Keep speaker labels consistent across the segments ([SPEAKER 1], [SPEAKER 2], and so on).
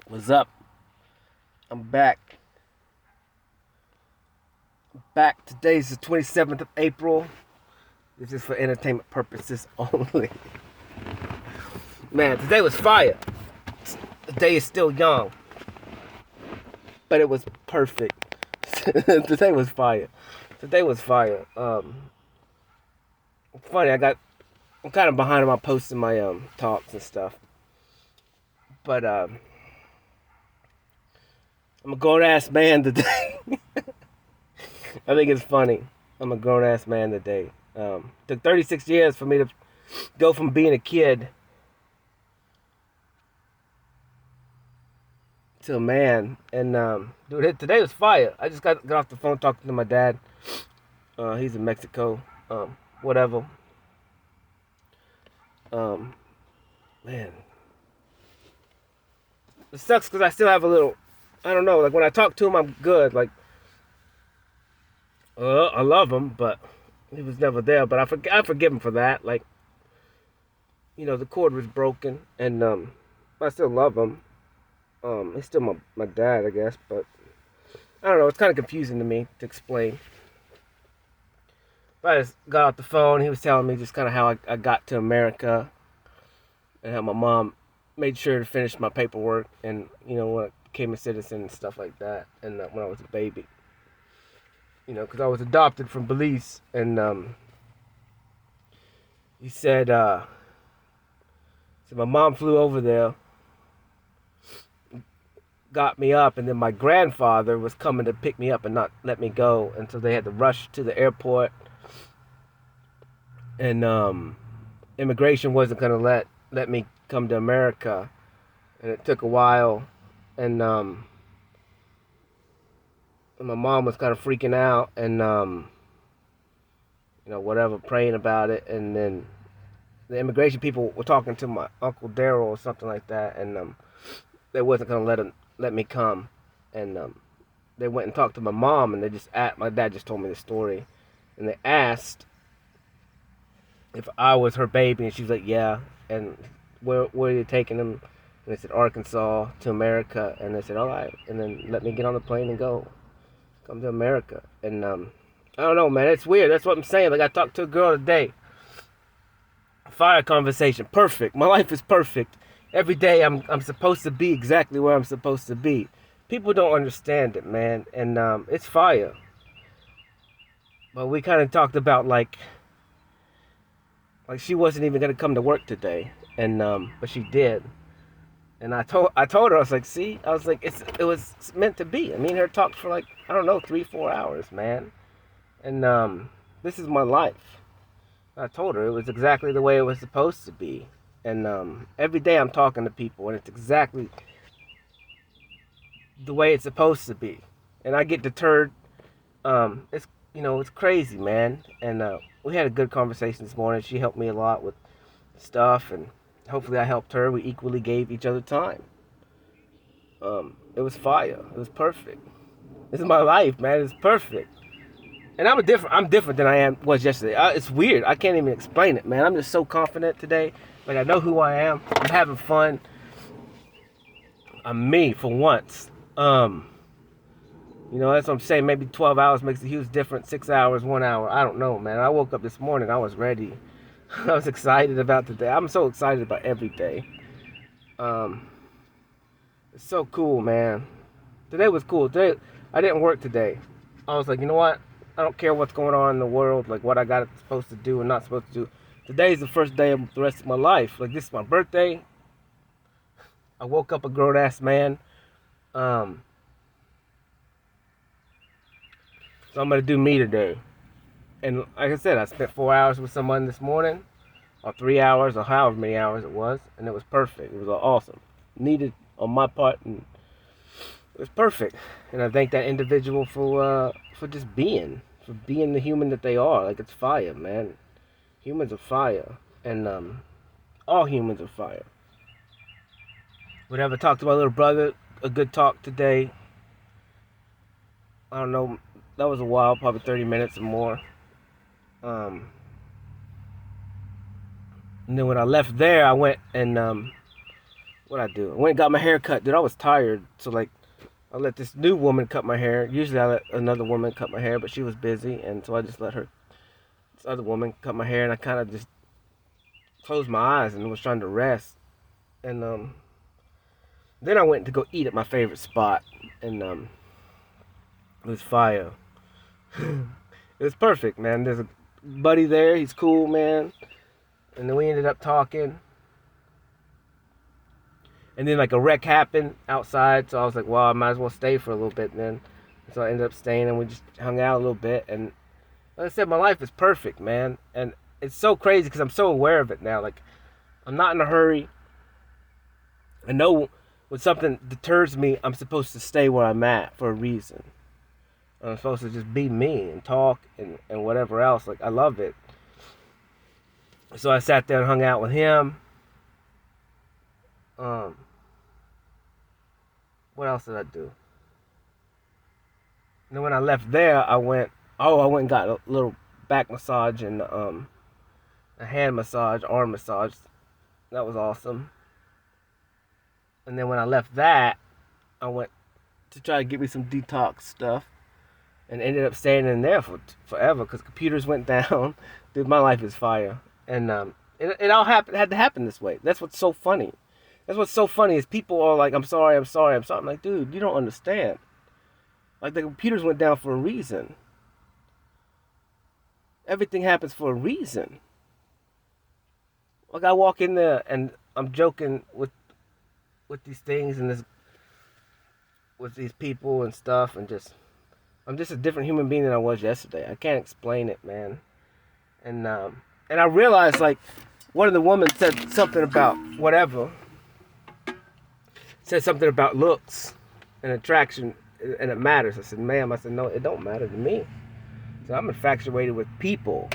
[SPEAKER 1] What's up? I'm back. Back. Today's the 27th of April. This is for entertainment purposes only. Man, today was fire. The day is still young, but it was perfect. Today was fire. Today was fire. Funny, I'm kind of behind on my posts and my talks and stuff, but I'm a grown ass man today. I think it's funny. I'm a grown ass man today. Took 36 years for me to go from being a kid to a man. And dude, today was fire. I just got off the phone talking to my dad. He's in Mexico. Whatever. Um, Man, it sucks because I still have a little. I don't know. Like when I talk to him, I'm good. Like I love him, but he was never there. But I forgive him for that. Like the cord was broken, and I still love him. He's still my dad, I guess, but I don't know. It's kind of confusing to me to explain. But I just got off the phone. He was telling me just kind of how I got to America and how my mom made sure to finish my paperwork and, when I became a citizen and stuff like that. And when I was a baby, because I was adopted from Belize. And he said, so my mom flew over there, got me up, and then my grandfather was coming to pick me up and not let me go. And so they had to rush to the airport. And immigration wasn't going to let me come to America. And it took a while. And my mom was kind of freaking out and, whatever, praying about it. And then the immigration people were talking to my Uncle Daryl or something like that. And they wasn't going to let me come. And they went and talked to my mom. And my dad just told me the story. And they asked if I was her baby, and she was like, yeah. And where are you taking him? And they said, Arkansas to America. And they said, all right. And then let me get on the plane and come to America. And I don't know, man. It's weird. That's what I'm saying. Like I talked to a girl today. Fire conversation. Perfect. My life is perfect. Every day I'm supposed to be exactly where I'm supposed to be. People don't understand it, man. And it's fire. But we kind of talked about like she wasn't even gonna come to work today, and but she did. And I told her, I was like, see, I was like, it was meant to be. I mean, her talked for like, I don't know, 3-4 hours, man. And this is my life. I told her it was exactly the way it was supposed to be. And every day I'm talking to people, and it's exactly the way it's supposed to be. And I get deterred. It's crazy, man. And we had a good conversation this morning. She helped me a lot with stuff, and hopefully I helped her. We equally gave each other time. It was fire. It was perfect. This is my life, man. It's perfect. And I'm different than I was yesterday. It's weird. I can't even explain it, man. I'm just so confident today. Like I know who I am. I'm having fun. I'm me for once. That's what I'm saying. Maybe 12 hours makes a huge difference. 6 hours, 1 hour. I don't know, man. I woke up this morning. I was ready. I was excited about today. I'm so excited about every day. It's so cool, man. Today was cool. Today, I didn't work today. I was like, you know what? I don't care what's going on in the world, like what I got supposed to do and not supposed to do. Today's the first day of the rest of my life. Like this is my birthday. I woke up a grown ass man. So I'm gonna do me today. And like I said, I spent 4 hours with someone this morning, or 3 hours, or however many hours it was, and it was perfect. It was awesome. Needed on my part, and it was perfect. And I thank that individual for just being the human that they are. Like it's fire, man. Humans are fire, and all humans are fire. Whatever. Talked to my little brother. A good talk today. I don't know. That was a while, probably 30 minutes or more. And then when I left there, I went and what I do? I went and got my hair cut, dude. I was tired, so like I let this new woman cut my hair. Usually I let another woman cut my hair, but she was busy, and so I just let her, this other woman, cut my hair, and I kind of just closed my eyes and was trying to rest. And then I went to go eat at my favorite spot, and it was fire. It was perfect, man. There's a buddy there. He's cool, man. And then we ended up talking. And then like a wreck happened outside, so I was like, well, I might as well stay for a little bit then. So I ended up staying, and we just hung out a little bit. And like I said, my life is perfect, man. And it's so crazy because I'm so aware of it now. Like, I'm not in a hurry. I know when something deters me, I'm supposed to stay where I'm at for a reason. I'm supposed to just be me and talk and whatever else. Like, I love it. So I sat there and hung out with him. What else did I do? And then when I left there, I went and got a little back massage and a hand massage, arm massage. That was awesome. And then when I left that, I went to try to get me some detox stuff, and ended up staying in there for forever because computers went down. Dude, my life is fire, and it all had to happen this way. That's what's so funny. That's what's so funny is people are like, I'm sorry. I'm like, dude, you don't understand. Like, the computers went down for a reason. Everything happens for a reason. Like, I walk in there and I'm joking with these things and with these people and stuff, and I'm just a different human being than I was yesterday. I can't explain it, man. And I realized, like, one of the women said something about whatever. Said something about looks and attraction, and it matters. I said, ma'am, no, it don't matter to me. So I'm infatuated with people,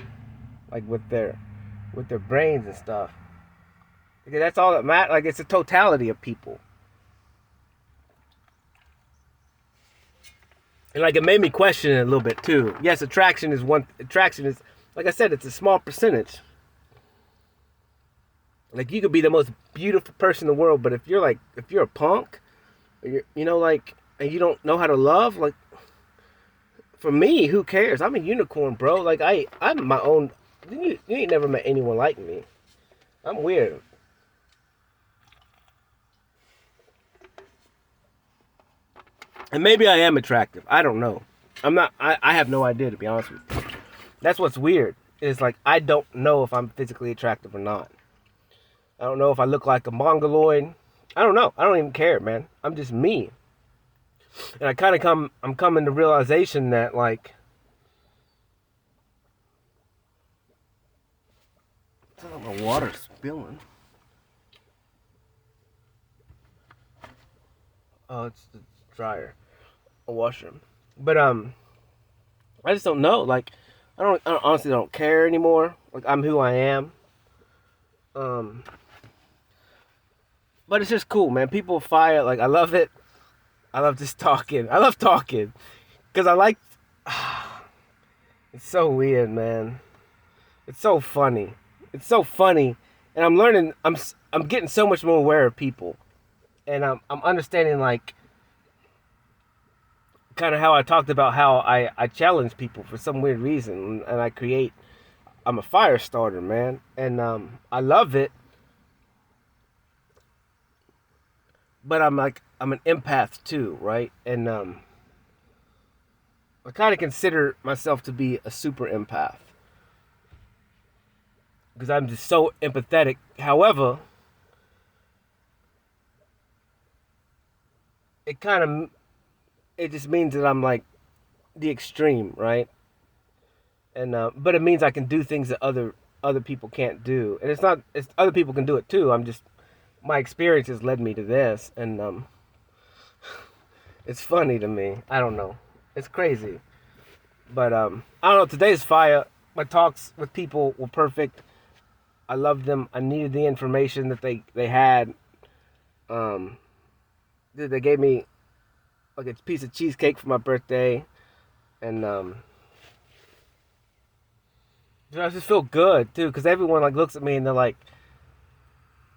[SPEAKER 1] like with their brains and stuff. Because that's all that matters. Like, it's a totality of people. And like, it made me question it a little bit too. Yes, attraction is, like I said, it's a small percentage. Like, you could be the most beautiful person in the world, but if you're a punk, or like, and you don't know how to love, like, for me, who cares? I'm a unicorn, bro. Like, I'm my own. You ain't never met anyone like me. I'm weird. And maybe I am attractive. I don't know. I'm not. I have no idea, to be honest with you. That's what's weird. Is like, I don't know if I'm physically attractive or not. I don't know if I look like a mongoloid. I don't know. I don't even care, man. I'm just me. And I'm coming to realization that, like, my water's spilling. Oh, it's the dryer, a washer. But I just don't know. Like, I honestly don't care anymore. Like, I'm who I am. But it's just cool, man. People fire. Like, I love it. I love just talking. I love talking because I like. It's so weird, man. It's so funny. It's so funny, and I'm learning. I'm getting so much more aware of people, and I'm understanding, like, kind of how I talked about how I challenge people for some weird reason, and I'm a fire starter, man, and I love it. But I'm an empath too, right? And I kind of consider myself to be a super empath because I'm just so empathetic. However, it just means that I'm like the extreme, right? And but it means I can do things that other people can't do, and it's other people can do it too. My experience has led me to this, and it's funny to me. I don't know. It's crazy. But I don't know. Today's fire. My talks with people were perfect. I loved them. I needed the information that they had. They gave me like a piece of cheesecake for my birthday, and I just feel good too, because everyone like looks at me and they're like,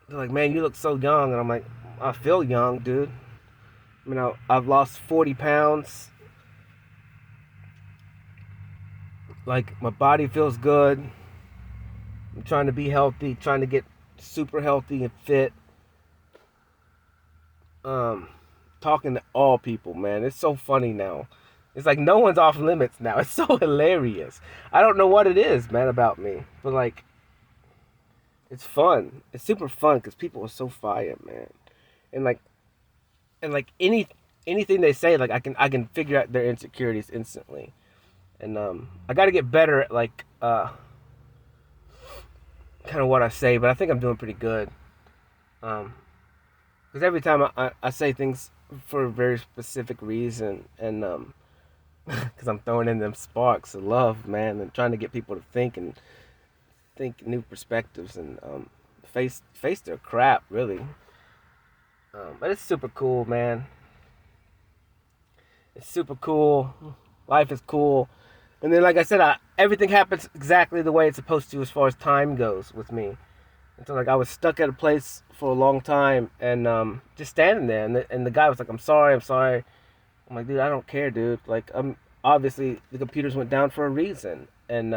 [SPEAKER 1] man, you look so young, and I'm like, I feel young, dude. You know, I've lost 40 pounds. Like, my body feels good. I'm trying to be healthy, trying to get super healthy and fit. Um, Talking to all people, man. It's so funny now. It's like no one's off limits now. It's so hilarious. I don't know what it is, man, about me. But, like, it's fun. It's super fun because people are so fire, man. And, like, anything they say, like, I can figure out their insecurities instantly. And I got to get better at, like, kind of what I say, but I think I'm doing pretty good. Because every time I say things for a very specific reason, and because I'm throwing in them sparks of love, man, and trying to get people to think new perspectives and face their crap, really. But it's super cool, man. It's super cool. Life is cool. And then, like I said, everything happens exactly the way it's supposed to as far as time goes with me. And so, like, I was stuck at a place for a long time and just standing there. And the guy was like, I'm sorry, I'm sorry. I'm like, dude, I don't care, dude. Like, obviously, the computers went down for a reason. And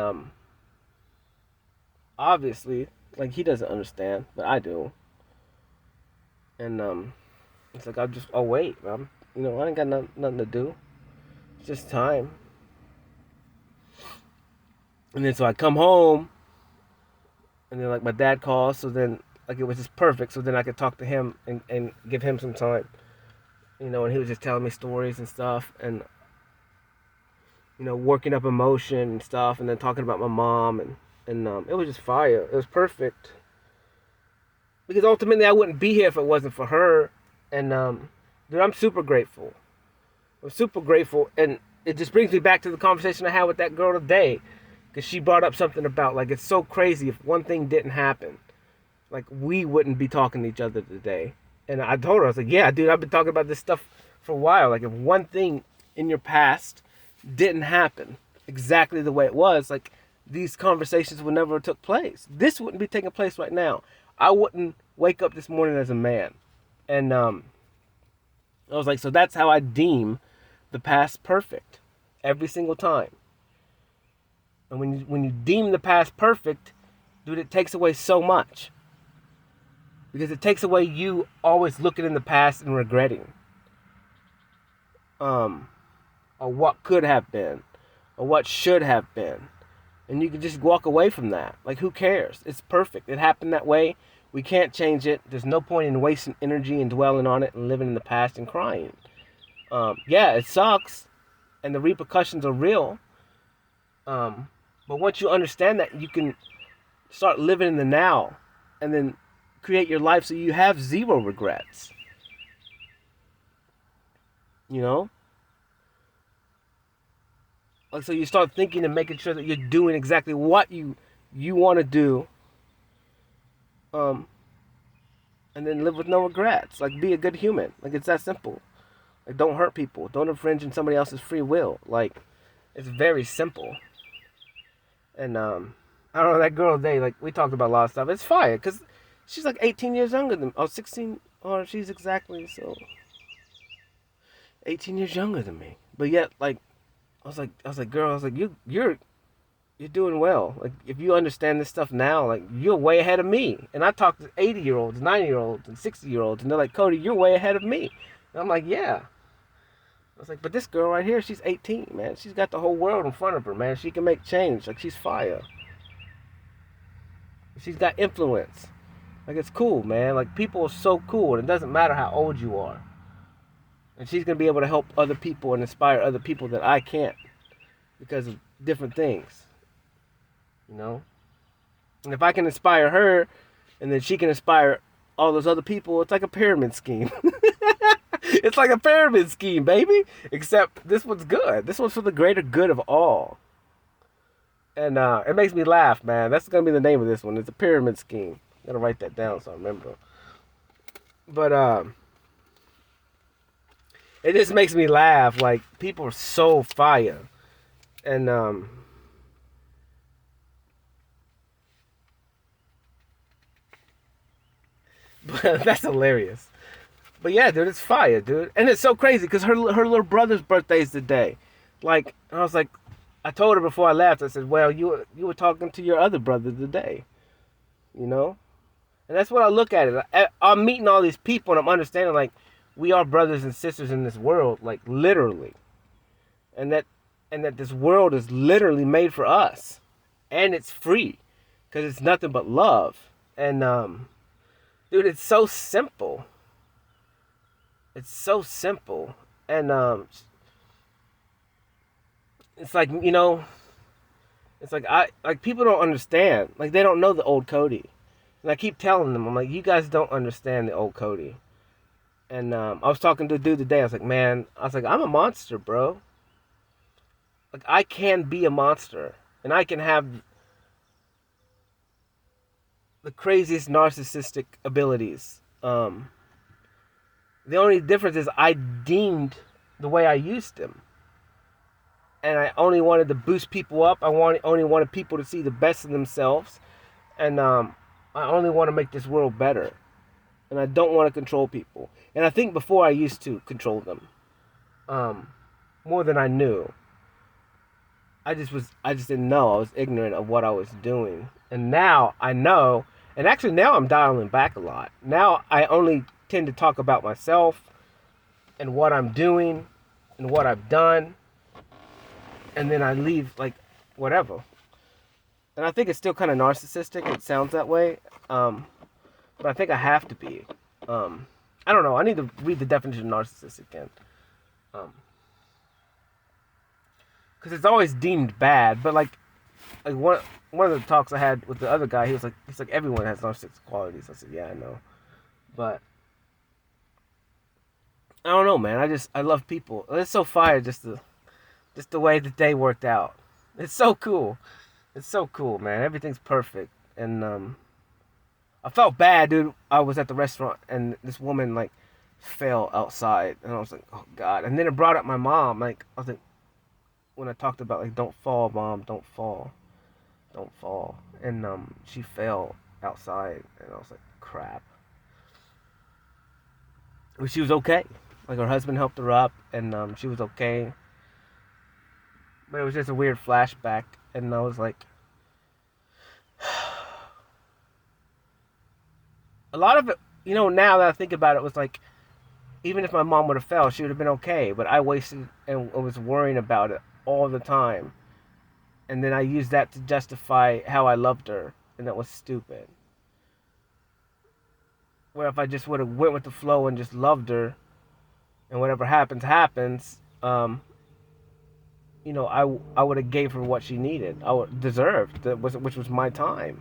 [SPEAKER 1] obviously, like, he doesn't understand, but I do. And it's like, I'll wait, man. You know, I ain't got nothing to do. It's just time. And then so I come home, and then like my dad calls, so then like it was just perfect. So then I could talk to him and give him some time, you know. And he was just telling me stories and stuff, and you know, working up emotion and stuff, and then talking about my mom, and it was just fire. It was perfect because ultimately I wouldn't be here if it wasn't for her, and dude, I'm super grateful. I'm super grateful, and it just brings me back to the conversation I had with that girl today. Because she brought up something about, like, it's so crazy if one thing didn't happen. Like, we wouldn't be talking to each other today. And I told her, I was like, yeah, dude, I've been talking about this stuff for a while. Like, if one thing in your past didn't happen exactly the way it was, like, these conversations would never have took place. This wouldn't be taking place right now. I wouldn't wake up this morning as a man. And I was like, so that's how I deem the past perfect. Every single time. And when you deem the past perfect, dude, it takes away so much. Because it takes away you always looking in the past and regretting. Or what could have been. Or what should have been. And you can just walk away from that. Like, who cares? It's perfect. It happened that way. We can't change it. There's no point in wasting energy and dwelling on it and living in the past and crying. Yeah, it sucks. And the repercussions are real. But once you understand that, you can start living in the now and then create your life so you have zero regrets. You know? Like, so you start thinking and making sure that you're doing exactly what you want to do. And then live with no regrets. Like, be a good human. Like, it's that simple. Like, don't hurt people. Don't infringe on somebody else's free will. Like, it's very simple. And I don't know, that girl today, like, we talked about a lot of stuff. It's fire because she's like 18 years younger than, or 16, or she's exactly so 18 years younger than me. But yet, like, I was like, girl, I was like, you're doing well. Like, if you understand this stuff now, like, you're way ahead of me. And I talk to 80-year-olds, 90-year-olds, and 60-year-olds, and they're like, Cody, you're way ahead of me. And I'm like, yeah. I was like, but this girl right here, she's 18, man. She's got the whole world in front of her, man. She can make change. Like, she's fire. She's got influence. Like, it's cool, man. Like, people are so cool, and it doesn't matter how old you are. And she's going to be able to help other people and inspire other people that I can't because of different things. You know? And if I can inspire her, and then she can inspire all those other people, it's like a pyramid scheme. It's like a pyramid scheme, baby. Except this one's good. This one's for the greater good of all. And it makes me laugh, man. That's going to be the name of this one. It's a pyramid scheme. I'm going to write that down so I remember. But it just makes me laugh. Like, people are so fire. And but that's hilarious. But yeah, dude, it's fire, dude. And it's so crazy because her little brother's birthday is today. Like, and I was like, I told her before I left, I said, well, you were talking to your other brother today, you know? And that's what I look at it. I'm meeting all these people and I'm understanding, like, we are brothers and sisters in this world, like, literally. And that this world is literally made for us. And it's free. Because it's nothing but love. And, dude, it's so simple. It's so simple. And, it's like, it's like people don't understand. Like, they don't know the old Cody. And I keep telling them, I'm like, you guys don't understand the old Cody. And I was talking to a dude today. I was like, man, I'm a monster, bro. Like, I can be a monster. And I can have the craziest narcissistic abilities. The only difference is I deemed the way I used them. And I only wanted to boost people up. Only wanted people to see the best in themselves. And I only want to make this world better. And I don't want to control people. And I think before I used to control them. More than I knew. I just didn't know. I was ignorant of what I was doing. And now I know. And actually now I'm dialing back a lot. Now I only tend to talk about myself and what I'm doing and what I've done. And then I leave, like, whatever. And I think it's still kind of narcissistic. It sounds that way. But I think I have to be. I don't know. I need to read the definition of narcissist again. Because it's always deemed bad. But, like one of the talks I had with the other guy, he's like, everyone has narcissistic qualities. I said, yeah, I know. But I don't know, man. I love people. It's so fire just the way the day worked out. It's so cool. It's so cool, man. Everything's perfect. And I felt bad, dude. I was at the restaurant and this woman, like, fell outside. And I was like, oh, God. And then it brought up my mom. Like, I was like, when I talked about, like, don't fall, Mom. Don't fall. Don't fall. And she fell outside. And I was like, crap. But she was okay. Like, her husband helped her up. And she was okay. But it was just a weird flashback. And I was like, a lot of it, now that I think about it, was like, even if my mom would have fell, she would have been okay. But I wasted and was worrying about it all the time. And then I used that to justify how I loved her. And that was stupid. Where if I just would have went with the flow and just loved her, and whatever happens, happens, I would have gave her what she needed. I would deserved, which was my time.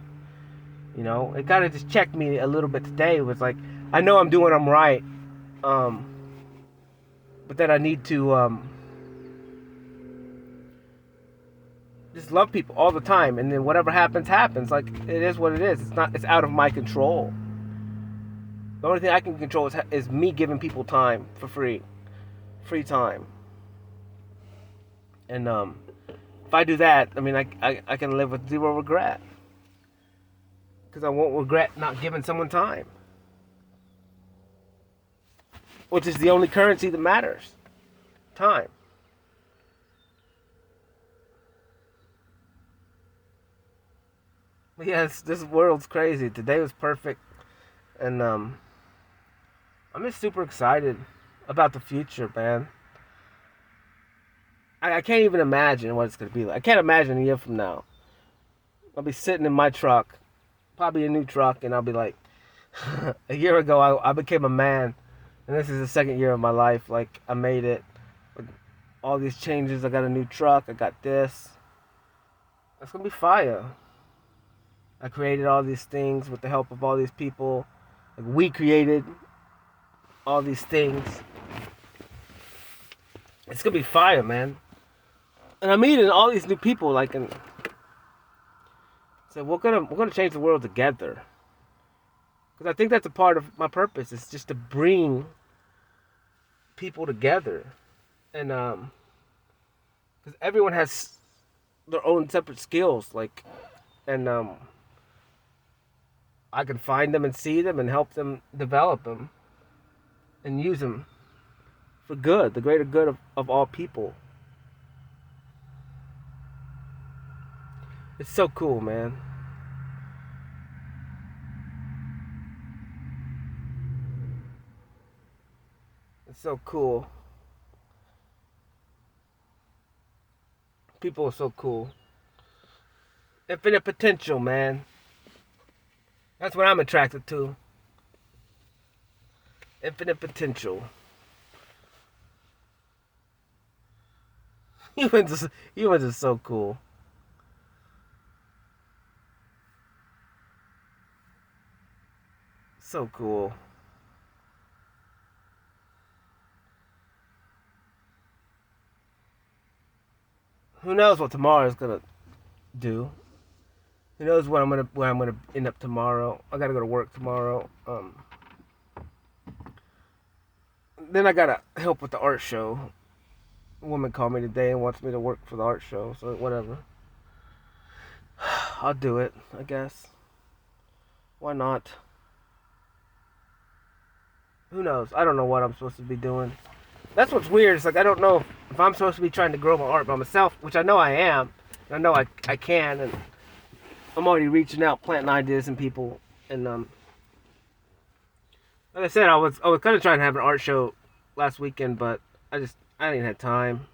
[SPEAKER 1] It kind of just checked me a little bit today. It was like, I know I'm doing them right, but then I need to just love people all the time, and then whatever happens, happens. Like, it is what it is. It's out of my control. The only thing I can control is me giving people time for free time. And if I do that, I mean, I can live with zero regret. Because I won't regret not giving someone time. Which is the only currency that matters. Time. But yes, this world's crazy. Today was perfect. And I'm just super excited about the future, man. I can't even imagine what it's going to be like. I can't imagine a year from now. I'll be sitting in my truck, probably a new truck, and I'll be like, a year ago I became a man, and this is the second year of my life. Like, I made it. With all these changes, I got a new truck, I got this. It's going to be fire. I created all these things with the help of all these people. Like, we created all these things. It's going to be fire, man. And I'm meeting all these new people, like, and so we're gonna change the world together. Because I think that's a part of my purpose. It's just to bring people together, and because everyone has their own separate skills, like, and I can find them and see them and help them develop them. and use them for good, the greater good of all people. It's so cool, man. It's so cool. People are so cool. Infinite potential, man. That's what I'm attracted to. Infinite potential. Humans are so cool. So cool. Who knows what tomorrow is gonna do? Who knows what where I'm gonna end up tomorrow? I gotta go to work tomorrow. Then I gotta help with the art show. A woman called me today and wants me to work for the art show, so whatever. I'll do it, I guess. Why not? Who knows? I don't know what I'm supposed to be doing. That's what's weird. It's like I don't know if I'm supposed to be trying to grow my art by myself, which I know I am. I know I can, and I'm already reaching out, planting ideas in people. And like I said, I was kind of trying to have an art show last weekend, but I didn't have time,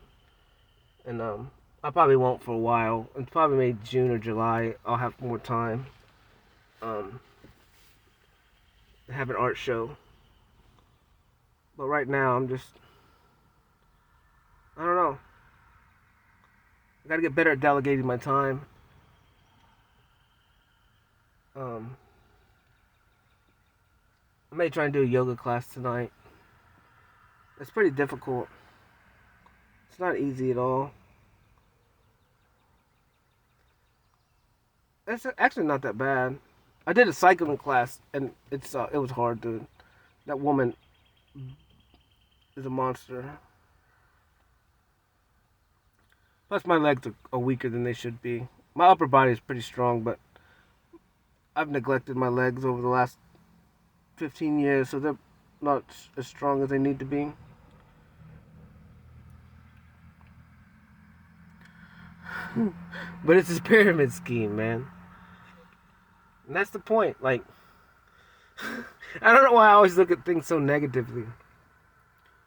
[SPEAKER 1] and I probably won't for a while. It's probably maybe June or July. I'll have more time. Um, to have an art show, but right now I don't know. I gotta get better at delegating my time. Um, I may try and do a yoga class tonight. It's pretty difficult. It's not easy at all. It's actually not that bad. I did a cycling class and it was hard, dude. That woman is a monster. Plus, my legs are weaker than they should be. My upper body is pretty strong, but I've neglected my legs over the last 15 years, so they're not as strong as they need to be. But it's a pyramid scheme, man. And that's the point. Like, I don't know why I always look at things so negatively.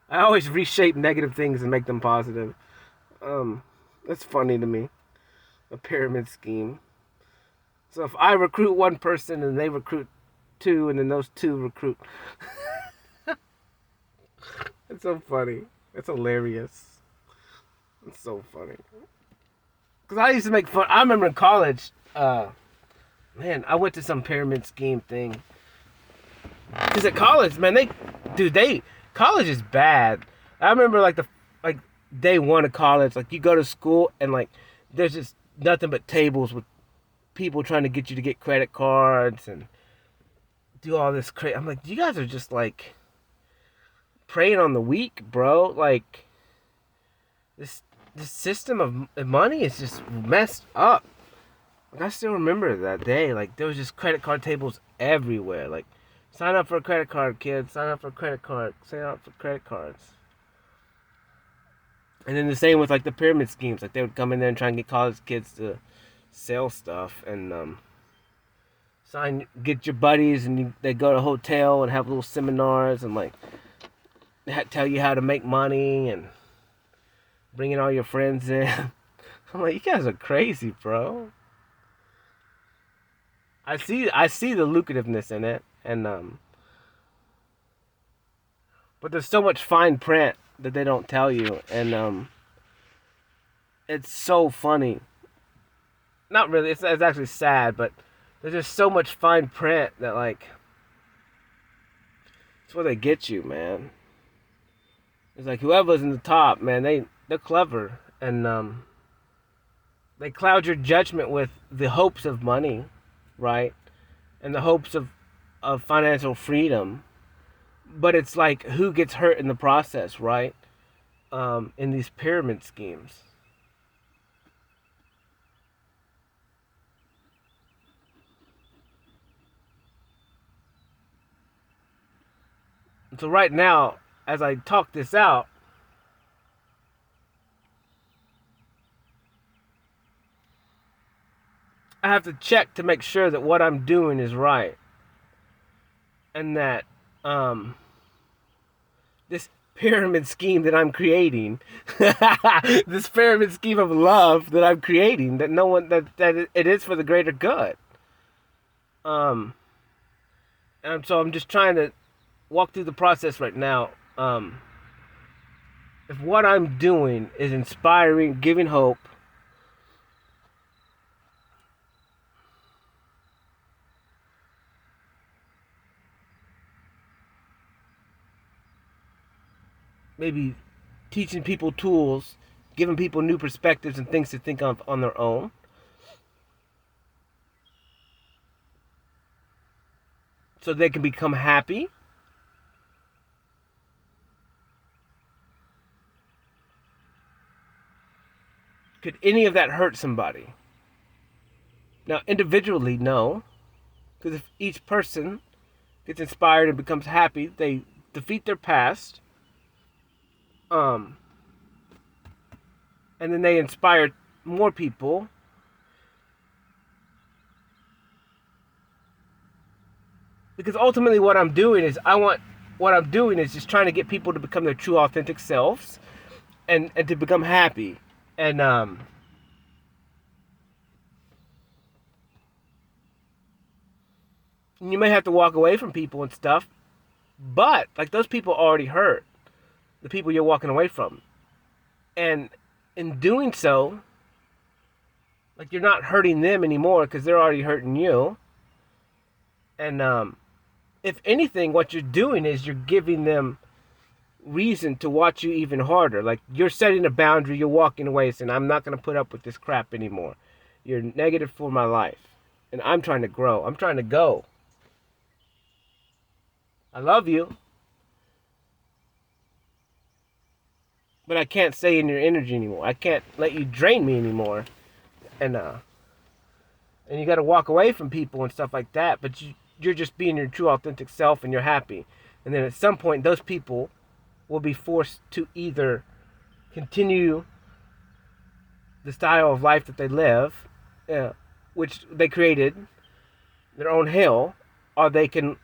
[SPEAKER 1] I always reshape negative things and make them positive. That's funny to me. A pyramid scheme. So if I recruit one person and they recruit two, and then those two recruit. It's so funny. It's hilarious. It's so funny. Because I used to make fun. I remember in college, man, I went to some pyramid scheme thing. Because at college, man, college is bad. I remember like day one of college, like you go to school and like there's just nothing but tables with people trying to get you to get credit cards and do all this crazy. I'm like, you guys are just like preying on the weak, bro. Like this system of money is just messed up. Like I still remember that day. Like there was just credit card tables everywhere. Like sign up for a credit card, kids. Sign up for a credit card. Sign up for credit cards. And then the same with like the pyramid schemes. Like they would come in there and try and get college kids to sell stuff and get your buddies, and they go to a hotel and have little seminars and like tell you how to make money and bringing all your friends in. I'm like, you guys are crazy, bro. I see the lucrativeness in it, and but there's so much fine print that they don't tell you, and it's so funny. Not really. It's actually sad, but there's just so much fine print that like it's where they get you, man. It's like whoever's in the top, man. They're clever, and they cloud your judgment with the hopes of money, right, and the hopes of financial freedom. But it's like who gets hurt in the process, right? In these pyramid schemes. So right now, as I talk this out, I have to check to make sure that what I'm doing is right, and that this pyramid scheme that I'm creating, this pyramid scheme of love that I'm creating, that no one that it is for the greater good. Um, and so I'm just trying to walk through the process right now. If what I'm doing is inspiring, giving hope, maybe teaching people tools, giving people new perspectives and things to think of on their own, so they can become happy. Could any of that hurt somebody? Now, individually, no. Because if each person gets inspired and becomes happy, they defeat their past. And then they inspire more people. Because ultimately what I'm doing is just trying to get people to become their true authentic selves and to become happy. And you may have to walk away from people and stuff, but like those people already hurt the people you're walking away from. And in doing so, like you're not hurting them anymore because they're already hurting you. And if anything, what you're doing is you're giving them reason to watch you even harder. Like you're setting a boundary, you're walking away saying, I'm not going to put up with this crap anymore. You're negative for my life. And I'm trying to grow. I'm trying to go. I love you. But I can't stay in your energy anymore. I can't let you drain me anymore. And you got to walk away from people and stuff like that. But you're just being your true authentic self and you're happy. And then at some point, those people will be forced to either continue the style of life that they live, which they created, their own hell, or they can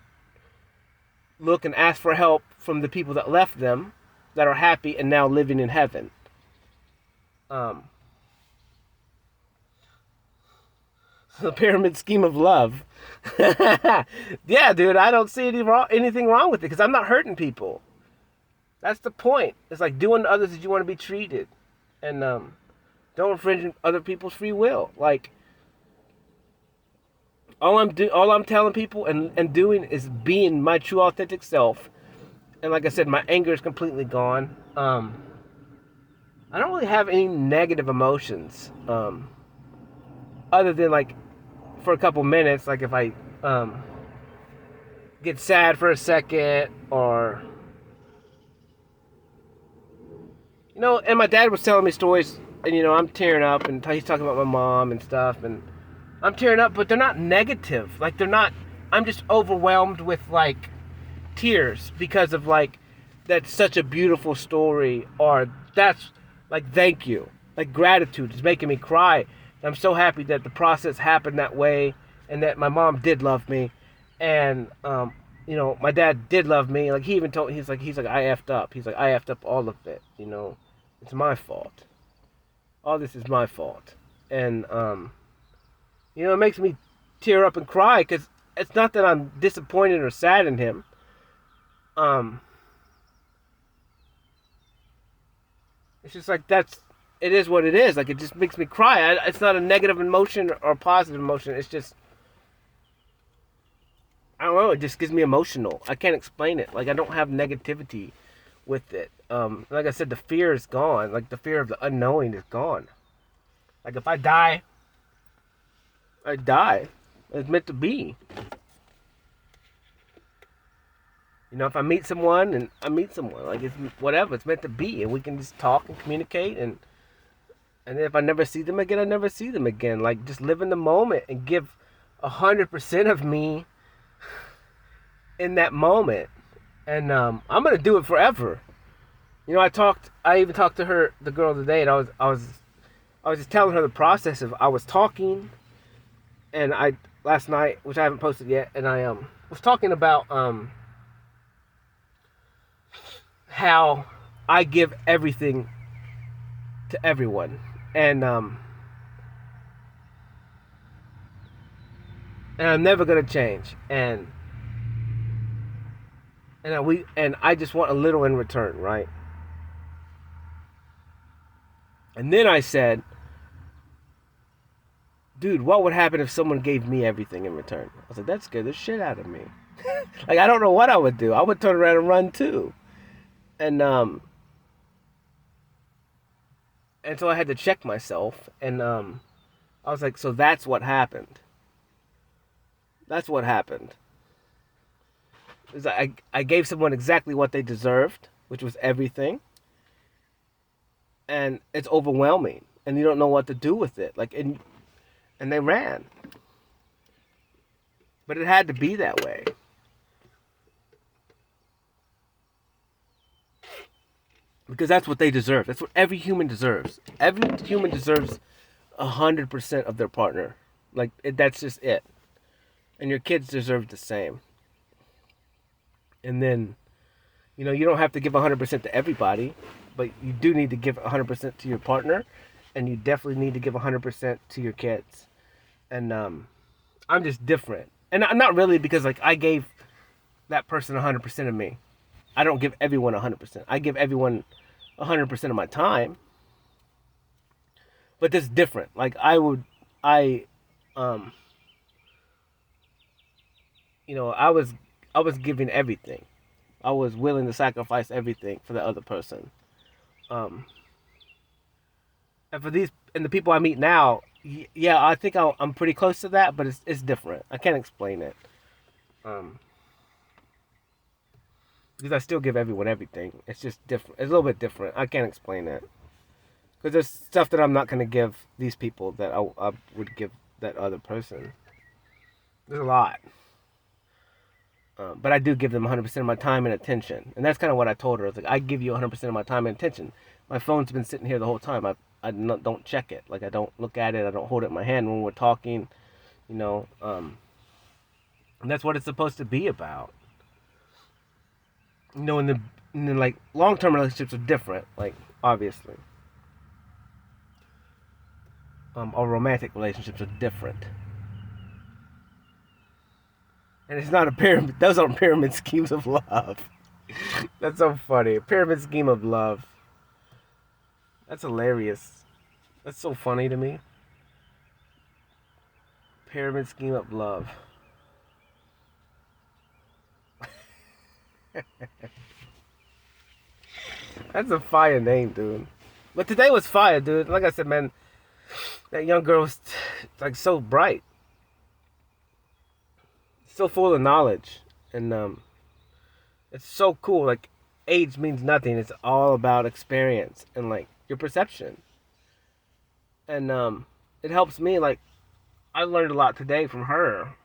[SPEAKER 1] look and ask for help from the people that left them, that are happy and now living in heaven. The pyramid scheme of love. Yeah, dude, I don't see anything wrong with it because I'm not hurting people. That's the point. It's like doing to others as you want to be treated, and don't infringe other people's free will. Like all I'm telling people and doing is being my true authentic self. And like I said, my anger is completely gone. I don't really have any negative emotions, other than like for a couple minutes, like if I get sad for a second, or and my dad was telling me stories, and I'm tearing up, and he's talking about my mom and stuff, and I'm tearing up, but they're not negative. Like they're not. I'm just overwhelmed with like tears because of like that's such a beautiful story, or that's like thank you, like gratitude is making me cry. I'm so happy that the process happened that way, and that my mom did love me, and my dad did love me. Like he even told he's like I effed up. He's like I effed up all of it. It's my fault. All this is my fault, and it makes me tear up and cry because it's not that I'm disappointed or sad in him. It's just like it is what it is. Like it just makes me cry. It's not a negative emotion or a positive emotion. It's just I don't know. It just gets me emotional. I can't explain it. Like I don't have negativity with it. Like I said, the fear is gone. Like the fear of the unknowing is gone. Like if I die, I die. It's meant to be. If I meet someone and I meet someone, like it's whatever, it's meant to be, and we can just talk and communicate, and if I never see them again, I never see them again. Like just live in the moment and give 100% of me in that moment, And I'm gonna do it forever. You know, I even talked to her, the girl today, and I was just telling her the process of I was talking, and I last night, which I haven't posted yet, and I was talking about how I give everything to everyone, and I'm never gonna change, and I just want a little in return, right? And then I said, dude, what would happen if someone gave me everything in return? I was like, that scared the shit out of me. Like, I don't know what I would do. I would turn around and run too. And and so I had to check myself, and I was like, so that's what happened. That's what happened. Is I gave someone exactly what they deserved, which was everything, and it's overwhelming, and you don't know what to do with it. Like, and they ran, but it had to be that way. Because that's what they deserve. That's what every human deserves. Every human deserves 100% of their partner. Like that's just it. And your kids deserve the same. And then, you know, you don't have to give 100% to everybody, but you do need to give 100% to your partner, and you definitely need to give 100% to your kids. And I'm just different. And not really because like I gave that person 100% of me. I don't give everyone 100%. I give everyone 100% of my time, but that's different. Like I, um, you know, I was giving everything. I was willing to sacrifice everything for the other person. Um, and for these and the people I meet now, yeah, I think I'm pretty close to that, but it's different. I can't explain it. Um, because I still give everyone everything. It's just different. It's a little bit different. I can't explain it. Because there's stuff that I'm not going to give these people that I would give that other person. There's a lot. But I do give them 100% of my time and attention. And that's kind of what I told her. I was like, I give you 100% of my time and attention. My phone's been sitting here the whole time. I don't check it. Like, I don't look at it. I don't hold it in my hand when we're talking, you know. And that's what it's supposed to be about. You know, in the like, long-term relationships are different, like, obviously. Our romantic relationships are different. And it's not a pyramid. Those aren't pyramid schemes of love. That's so funny. A pyramid scheme of love. That's hilarious. That's so funny to me. Pyramid scheme of love. That's a fire name, dude. But today was fire, dude. Like I said, man, that young girl was like so bright, so full of knowledge, and it's so cool. Like age means nothing. It's all about experience and like your perception. And it helps me. Like I learned a lot today from her.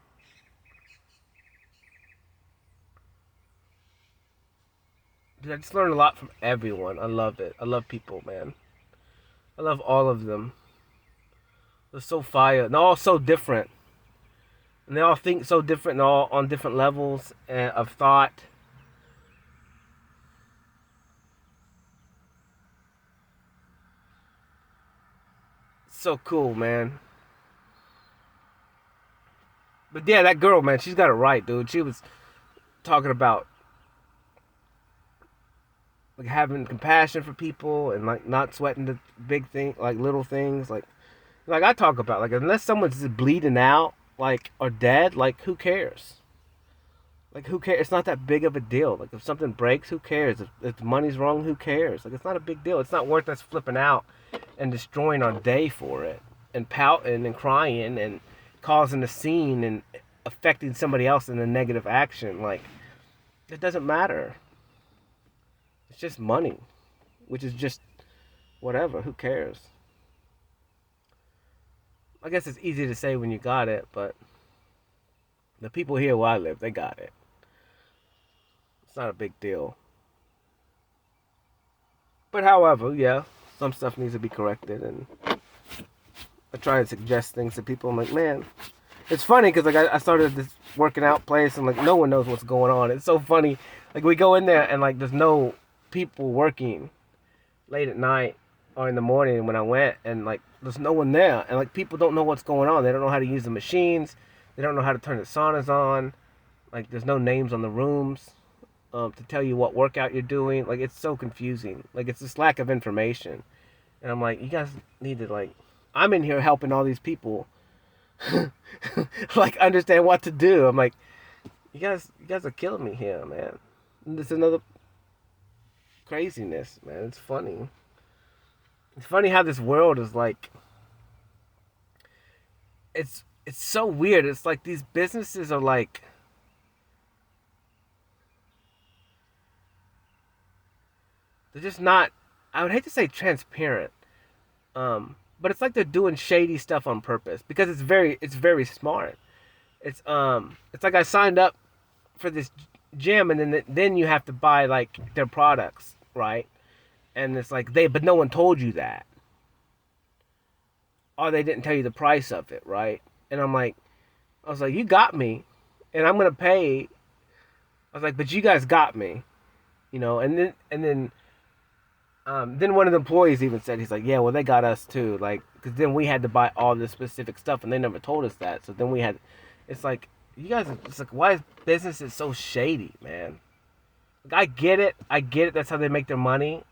[SPEAKER 1] Dude, I just learned a lot from everyone. I love it. I love people, man. I love all of them. They're so fire. They're all so different. And they all think so different and all on different levels of thought. So cool, man. But yeah, that girl, man, she's got it right, dude. She was talking about like having compassion for people and like not sweating the big thing, like little things, like I talk about, like unless someone's bleeding out, like or dead, like who cares? Like who cares? It's not that big of a deal. Like if something breaks, who cares? If the money's wrong, who cares? Like it's not a big deal. It's not worth us flipping out and destroying our day for it and pouting and crying and causing a scene and affecting somebody else in a negative action. Like it doesn't matter. It's just money, which is just whatever. Who cares? I guess it's easy to say when you got it, but the people here where I live, they got it. not a big deal. But however, yeah, some stuff needs to be corrected, and I try to suggest things to people. I'm like, man, it's funny because like I started this working out place, and like no one knows what's going on. It's so funny. Like we go in there and like there's no people working late at night or in the morning when I went, and like there's no one there, and like people don't know what's going on. They don't know how to use the machines. They don't know how to turn the saunas on. Like there's no names on the rooms to tell you what workout you're doing. Like it's so confusing. Like it's this lack of information, and I'm like, you guys need to like. I'm in here helping all these people, like understand what to do. I'm like, you guys are killing me here, man. And this is another craziness, man. It's funny. It's funny how this world is like. It's so weird. It's like these businesses are like. They're just not. I would hate to say transparent, but it's like they're doing shady stuff on purpose because it's very smart. It's like I signed up for this gym, and then you have to buy like their products, right? And it's like but no one told you that, or they didn't tell you the price of it, right? And I was like, you got me, and I'm gonna pay. I was like, but you guys got me, then one of the employees even said, he's like, yeah, well, they got us too. Like, because then we had to buy all this specific stuff and they never told us that. So then it's like, you guys, it's like, why is business so shady, man? Like, I get it. That's how they make their money.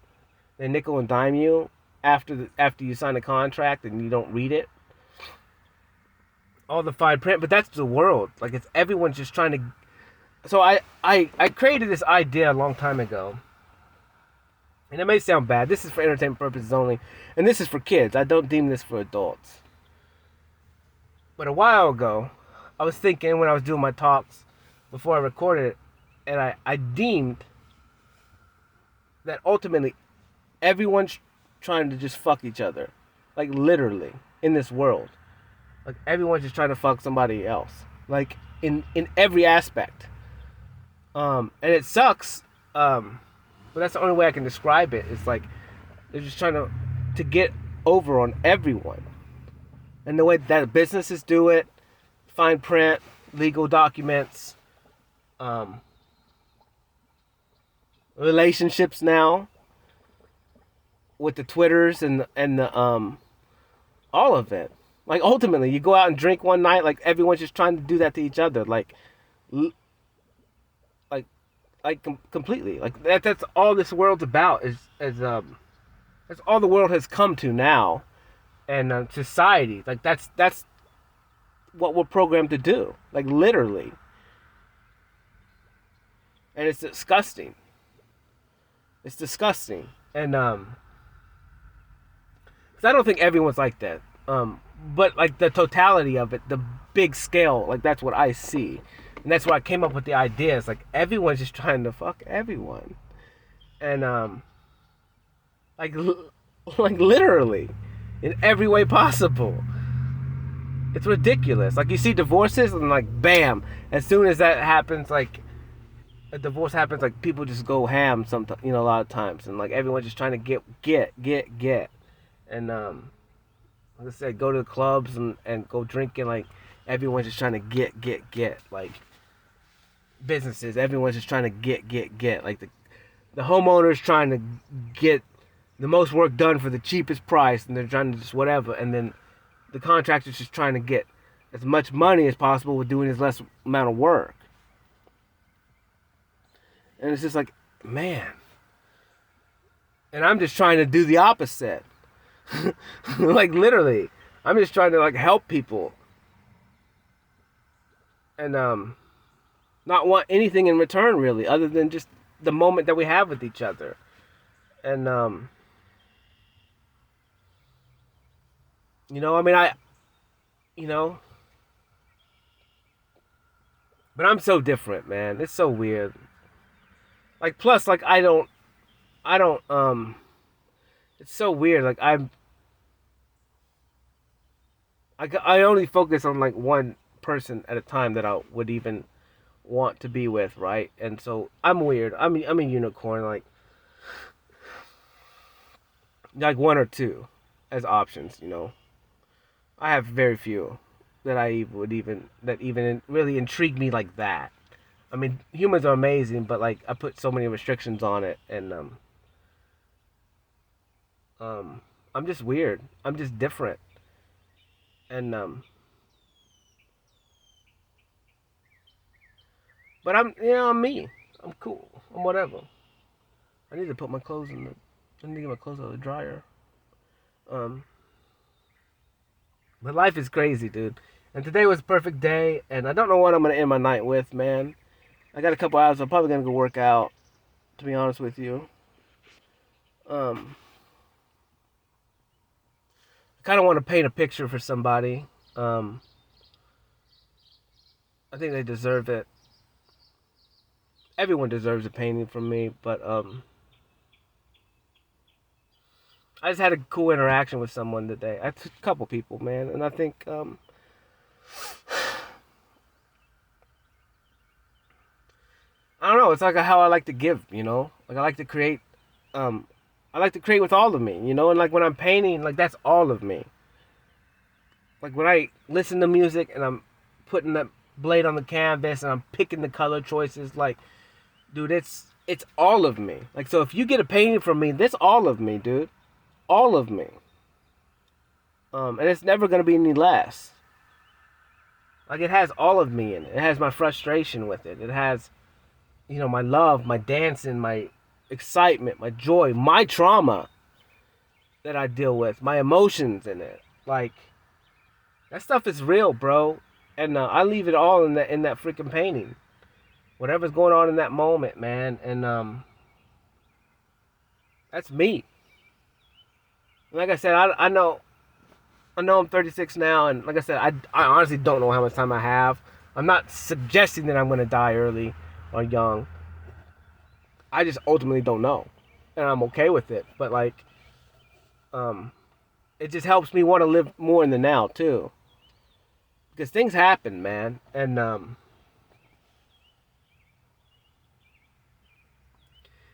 [SPEAKER 1] They nickel and dime you after you sign a contract and you don't read it. All the fine print, but that's the world. Like, it's everyone's just trying to. So I created this idea a long time ago. And it may sound bad. This is for entertainment purposes only. And this is for kids. I don't deem this for adults. But a while ago, I was thinking when I was doing my talks before I recorded it, and I deemed that ultimately everyone's trying to just fuck each other. Like literally, in this world. Like everyone's just trying to fuck somebody else. Like in every aspect. And it sucks. But that's the only way I can describe it. It's like they're just trying to get over on everyone. And the way that businesses do it, fine print, legal documents, relationships now with the Twitters and the all of it. Like ultimately, you go out and drink one night, like everyone's just trying to do that to each other. Completely. Like that's all this world's about is that's all the world has come to now, and society. Like that's what we're programmed to do. Like literally, and it's disgusting. It's disgusting, and because I don't think everyone's like that. But like the totality of it, the big scale, like that's what I see. And that's why I came up with the idea. It's like everyone's just trying to fuck everyone. And like literally in every way possible. It's ridiculous. Like you see divorces and like bam, as soon as that happens, like a divorce happens, like people just go ham sometimes, a lot of times, and like everyone's just trying to get. And like I said, go to the clubs and go drinking, like everyone's just trying to get. Like businesses, everyone's just trying to get. Like the homeowner's trying to get the most work done for the cheapest price, and they're trying to just whatever, and then the contractor's just trying to get as much money as possible with doing as less amount of work. And it's just like, man. And I'm just trying to do the opposite. Like literally, I'm just trying to like help people. And not want anything in return really, other than just the moment that we have with each other. And but I'm so different, man. It's so weird. Like plus like I don't it's so weird. Like I only focus on like one person at a time that I would even want to be with, right? And so I'm weird. I'm a unicorn, like one or two as options. I have very few that I would even that even really intrigue me like that. I mean, humans are amazing, but like I put so many restrictions on it, and um, I'm just weird. I'm just different, and but I'm me. I'm cool. I'm whatever. I need to put my clothes in the. I need to get my clothes out of the dryer. Um, but life is crazy, dude. And today was a perfect day, and I don't know what I'm gonna end my night with, man. I got a couple hours. I'm probably gonna go work out. To be honest with you, um, I kind of want to paint a picture for somebody. Um, I think they deserve it. Everyone deserves a painting from me, but I just had a cool interaction with someone today. A couple people, man, and I think I don't know. It's like how I like to give, Like I like to create. Um, I like to create with all of me, And like when I'm painting, like that's all of me. Like when I listen to music and I'm putting that blade on the canvas and I'm picking the color choices, like, dude, it's all of me. Like so, if you get a painting from me, that's all of me, dude. All of me. And it's never gonna be any less. Like it has all of me in it. It has my frustration with it. It has, my love, my dancing, my excitement, my joy, my trauma that I deal with, my emotions in it. Like that stuff is real, bro. And I leave it all in that freaking painting. Whatever's going on in that moment, man. And that's me. Like I said, I know I'm 36 now, and like I said, I honestly don't know how much time I have. I'm not suggesting that I'm gonna die early or young. I just ultimately don't know, and I'm okay with it. But like, um, it just helps me want to live more in the now too, because things happen, man, and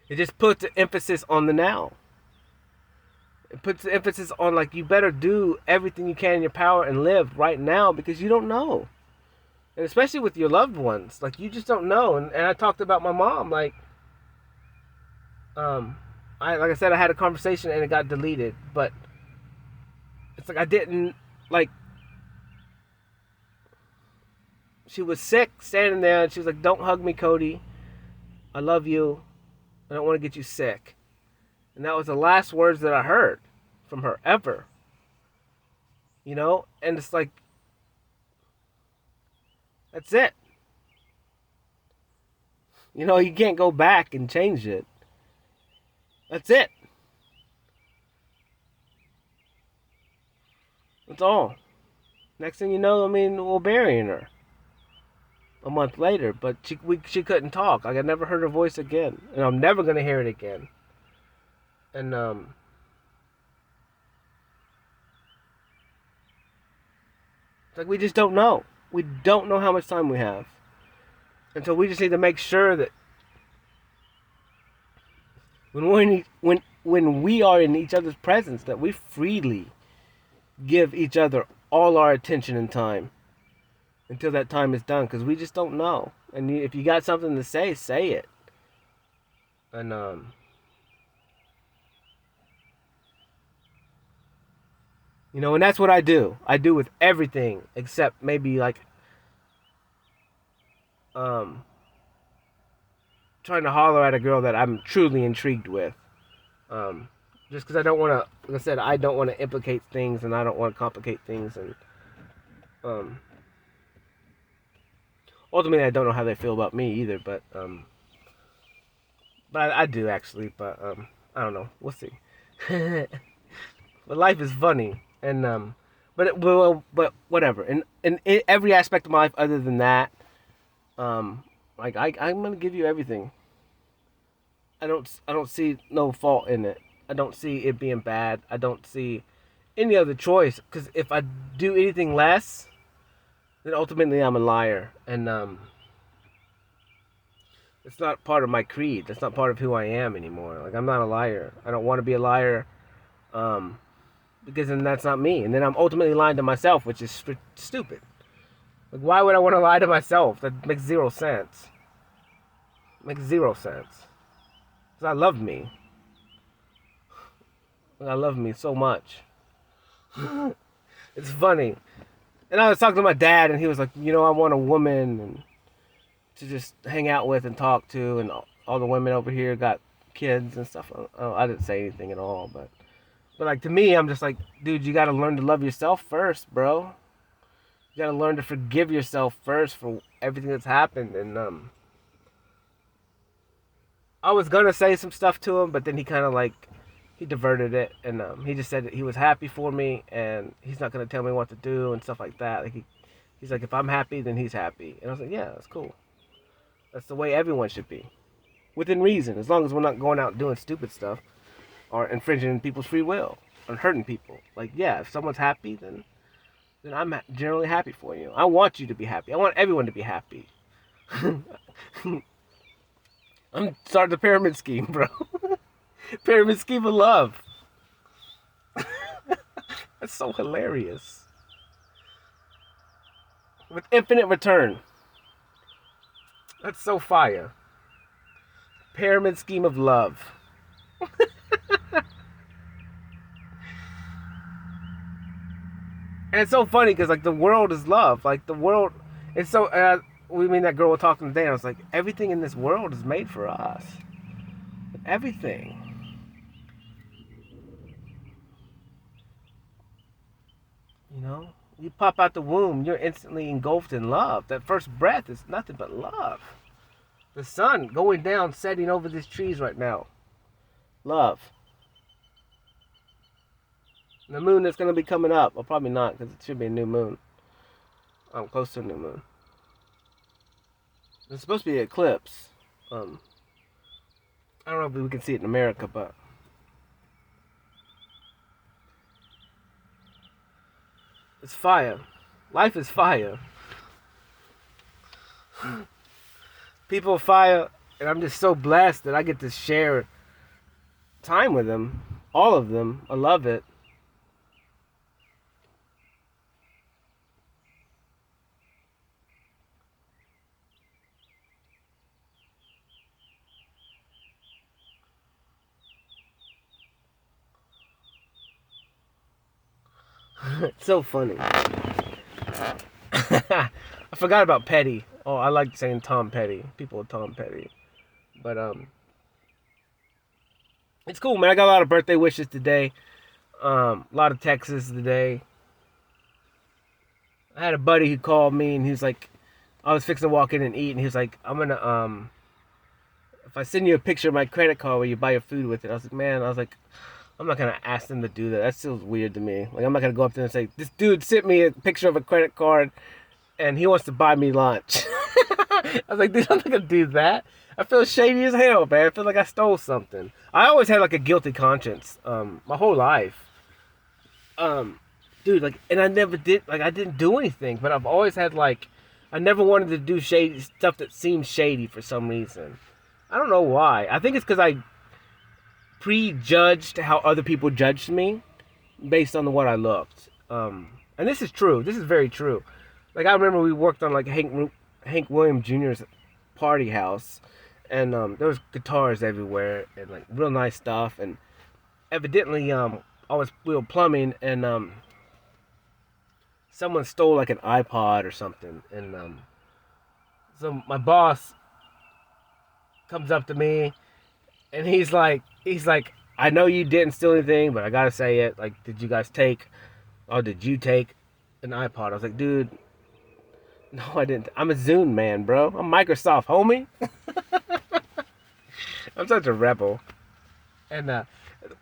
[SPEAKER 1] it just puts the emphasis on the now. It puts the emphasis on like you better do everything you can in your power and live right now because you don't know, and especially with your loved ones, like you just don't know. And I talked about my mom, um, like I said, I had a conversation and it got deleted, but it's like I didn't like. She was sick, standing there, and she was like, "Don't hug me, Cody. I love you. I don't want to get you sick." And that was the last words that I heard from her ever. And it's like that's it. You can't go back and change it. That's it. That's all. Next thing you know, I mean, we're burying her a month later, but she couldn't talk. Like I never heard her voice again, and I'm never gonna hear it again. And it's like we just don't know. We don't know how much time we have, and so we just need to make sure that when we are in each other's presence, that we freely give each other all our attention and time until that time is done, because we just don't know. And if you got something to say it. And and that's what I do. I do with everything except maybe like um trying to holler at a girl that I'm truly intrigued with. Um, just because I don't want to, like I said, I don't want to implicate things and I don't want to complicate things. And um, ultimately, I don't know how they feel about me either. But I do actually. But I don't know. We'll see. But life is funny, and but whatever. In every aspect of my life, other than that, like I'm gonna give you everything. I don't see no fault in it. I don't see it being bad. I don't see any other choice, because if I do anything less, then ultimately I'm a liar. And It's not part of my creed. That's not part of who I am anymore. Like, I'm not a liar. I don't want to be a liar. Um, because then that's not me. And then I'm ultimately lying to myself, which is stupid. Like, why would I want to lie to myself? That makes zero sense. Makes zero sense. Because I love me. I love me so much. It's funny. And I was talking to my dad, and he was like, I want a woman and to just hang out with and talk to, and all the women over here got kids and stuff. I didn't say anything at all, but like to me, I'm just like, dude, you got to learn to love yourself first, bro. You got to learn to forgive yourself first for everything that's happened. And I was gonna say some stuff to him, but then he kind of like he diverted it, and he just said that he was happy for me, and he's not gonna tell me what to do and stuff like that. Like he's like, if I'm happy, then he's happy, and I was like, yeah, that's cool. That's the way everyone should be, within reason, as long as we're not going out doing stupid stuff or infringing people's free will or hurting people. Like, yeah, if someone's happy, then I'm generally happy for you. I want you to be happy. I want everyone to be happy. I'm starting the pyramid scheme, bro. Pyramid scheme of love. That's so hilarious. With infinite return. That's so fire. Pyramid scheme of love. And it's so funny because like the world is love. Like the world, it's so. We mean that girl was talking today. And I was like, everything in this world is made for us. Everything. You pop out the womb, you're instantly engulfed in love. That first breath is nothing but love. The sun going down, setting over these trees right now. Love. The moon that's going to be coming up. Well, probably not, because it should be a new moon. I'm close to a new moon. It's supposed to be an eclipse. I don't know if we can see it in America, but it's fire. Life is fire. People are fire, and I'm just so blessed that I get to share time with them. All of them. I love it. It's so funny. I forgot about Petty. Oh, I like saying Tom Petty. People are Tom Petty. But it's cool, man. I got a lot of birthday wishes today. A lot of texts today. I had a buddy who called me and he was like, I was fixing to walk in and eat, and he was like, I'm gonna if I send you a picture of my credit card where you buy your food with it. I was like, man, I'm not gonna ask them to do that. That feels weird to me. Like, I'm not gonna go up there and say, this dude sent me a picture of a credit card and he wants to buy me lunch. I was like, dude, I'm not gonna do that. I feel shady as hell, man. I feel like I stole something. I always had like a guilty conscience, my whole life. Dude, like, and I never did, like, I didn't do anything, but I've always had like, I never wanted to do shady stuff that seemed shady for some reason. I don't know why. I think it's because I prejudged how other people judged me based on what I looked. And this is true. This is very true. Like, I remember we worked on like Hank Williams Jr.'s party house, and there was guitars everywhere and like real nice stuff. And evidently, we were plumbing, and someone stole like an iPod or something. And so my boss comes up to me, and he's like, I know you didn't steal anything, but I gotta say it. Like, did you take an iPod? I was like, dude, no, I didn't. I'm a Zune man, bro. I'm Microsoft, homie. I'm such a rebel. And the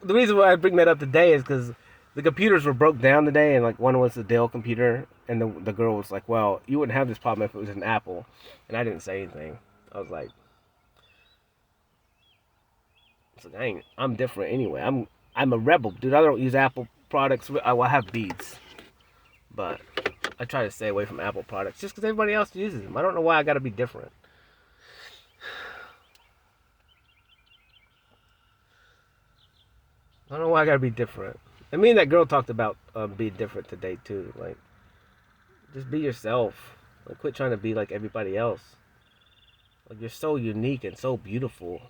[SPEAKER 1] reason why I bring that up today is because the computers were broke down today, and like one was a Dell computer, and the girl was like, well, you wouldn't have this problem if it was an Apple. And I didn't say anything. I was like, I'm different anyway. I'm a rebel, dude. I don't use Apple products. I have Beats, but I try to stay away from Apple products just because everybody else uses them. I don't know why I got to be different. I don't know why I gotta be different. And me and that girl talked about being different today too. Like, just be yourself. Like, quit trying to be like everybody else. Like, you're so unique and so beautiful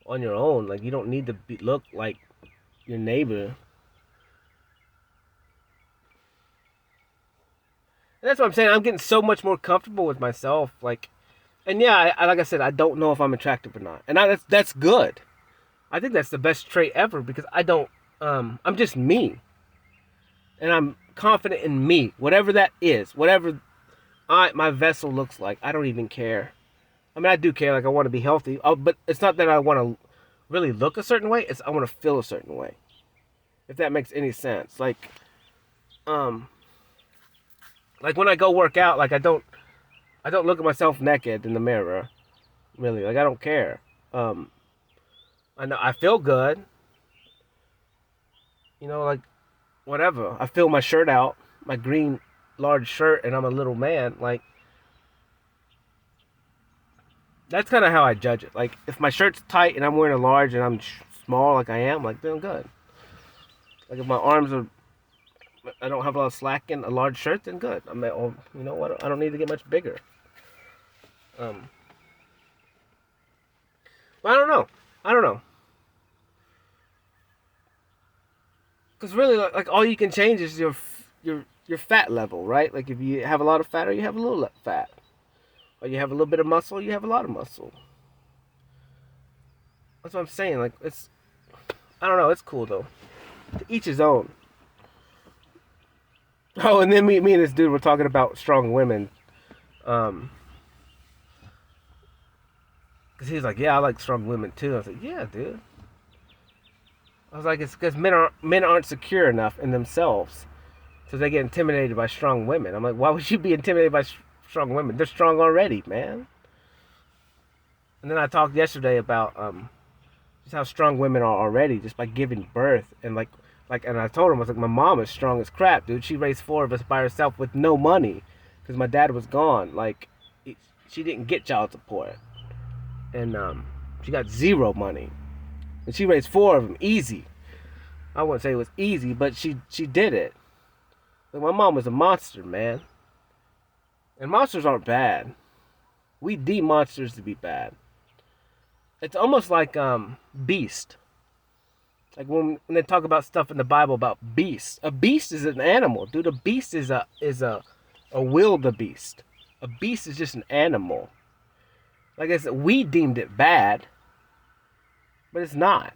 [SPEAKER 1] on your own. Like, you don't need to look like your neighbor. And that's what I'm saying. I'm getting so much more comfortable with myself. Like, and yeah, like I said, I don't know if I'm attractive or not, and that's good. I think that's the best trait ever because I don't. I'm just me, and I'm confident in me, whatever that is, whatever my vessel looks like. I don't even care. I mean, I do care. Like, I want to be healthy, but it's not that I want to really look a certain way. It's I want to feel a certain way. If that makes any sense. Um, like when I go work out, like I don't look at myself naked in the mirror. Really, like I don't care. Um, I know I feel good. You know, like whatever. I fill my shirt out, my green large shirt, and I'm a little man. Like that's kind of how I judge it. Like if my shirt's tight and I'm wearing a large and I'm small, like I am, like then I'm good. Like if my arms are, I don't have a lot of slack in a large shirt, then good. I'm like, oh, you know what? I don't need to get much bigger. Um, but I don't know. I don't know. Because really, like all you can change is your fat level, right? Like if you have a lot of fat or you have a little fat, or you have a little bit of muscle, you have a lot of muscle. That's what I'm saying. Like it's, I don't know. It's cool though. To each his own. Oh, and then me and this dude were talking about strong women. Um, Cause he's like, yeah, I like strong women too. I was like, yeah, dude. I was like, it's because men aren't secure enough in themselves, so they get intimidated by strong women. I'm like, why would you be intimidated by strong women? They're strong already, man. And then I talked yesterday about just how strong women are already just by giving birth and and I told him I was like, my mom is strong as crap, dude. She raised 4 of us by herself with no money because my dad was gone. Like, she didn't get child support, and she got zero money, and she raised 4 of them easy. I wouldn't say it was easy, but she did it. Like, my mom was a monster, man. And monsters aren't bad. We deem monsters to be bad. It's almost like beast. Like when they talk about stuff in the Bible about beasts. A beast is an animal, dude. A beast is a wildebeest. A beast is just an animal. Like I said, we deemed it bad, but it's not.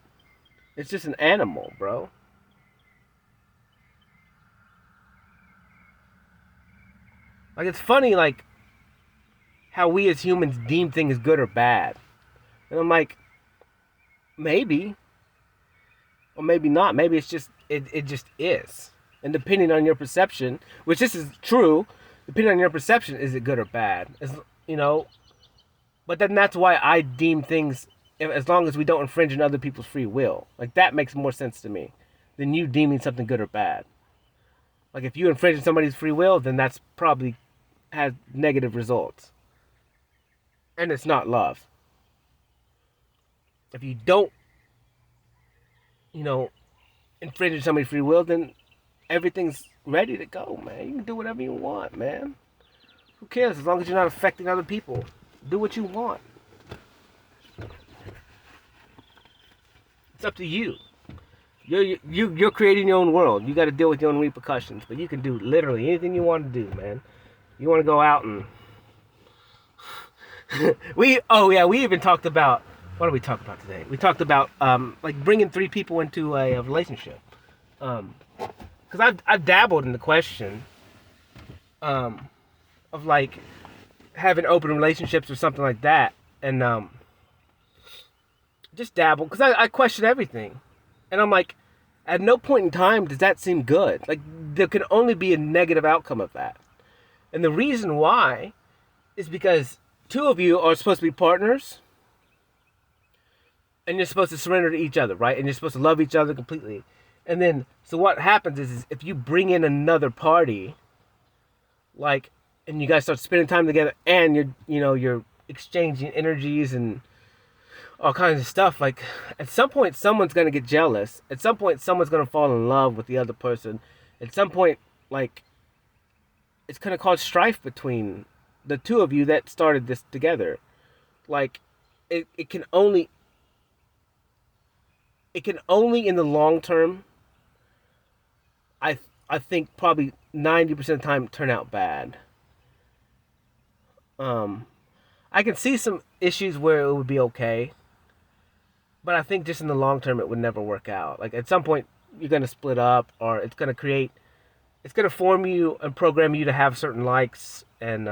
[SPEAKER 1] It's just an animal, bro. Like it's funny, like how we as humans deem things good or bad. And I'm like, maybe, or maybe not. Maybe it's just it just is. And depending on your perception, which this is true, depending on your perception, is it good or bad? You know, but then that's why I deem things as long as we don't infringe on other people's free will. Like that makes more sense to me than you deeming something good or bad. Like if you infringe on somebody's free will, then that's probably has negative results. And it's not love. If you don't, you know, infringe on somebody's free will, then everything's ready to go, man. You can do whatever you want, man. Who cares? As long as you're not affecting other people. Do what you want. It's up to you. You're creating your own world. You got to deal with your own repercussions. But you can do literally anything you want to do, man. You want to go out and... we even talked about... What did we talk about today? We talked about like bringing 3 people into a relationship. Because I've dabbled in the question of like having open relationships or something like that, and just dabble because I question everything, and I'm like, at no point in time does that seem good. Like there can only be a negative outcome of that, and the reason why is because 2 of you are supposed to be partners. And you're supposed to surrender to each other, right? And you're supposed to love each other completely. And then, so what happens is if you bring in another party, like, and you guys start spending time together, and you're exchanging energies and all kinds of stuff. Like, at some point, someone's gonna get jealous. At some point, someone's gonna fall in love with the other person. At some point, like, it's gonna cause strife between the two of you that started this together. Like, it can only in the long term. I I think probably 90% of the time turn out bad. Um, I can see some issues where it would be okay, but I think just in the long term it would never work out. Like, at some point you're gonna split up, or it's gonna form you and program you to have certain likes and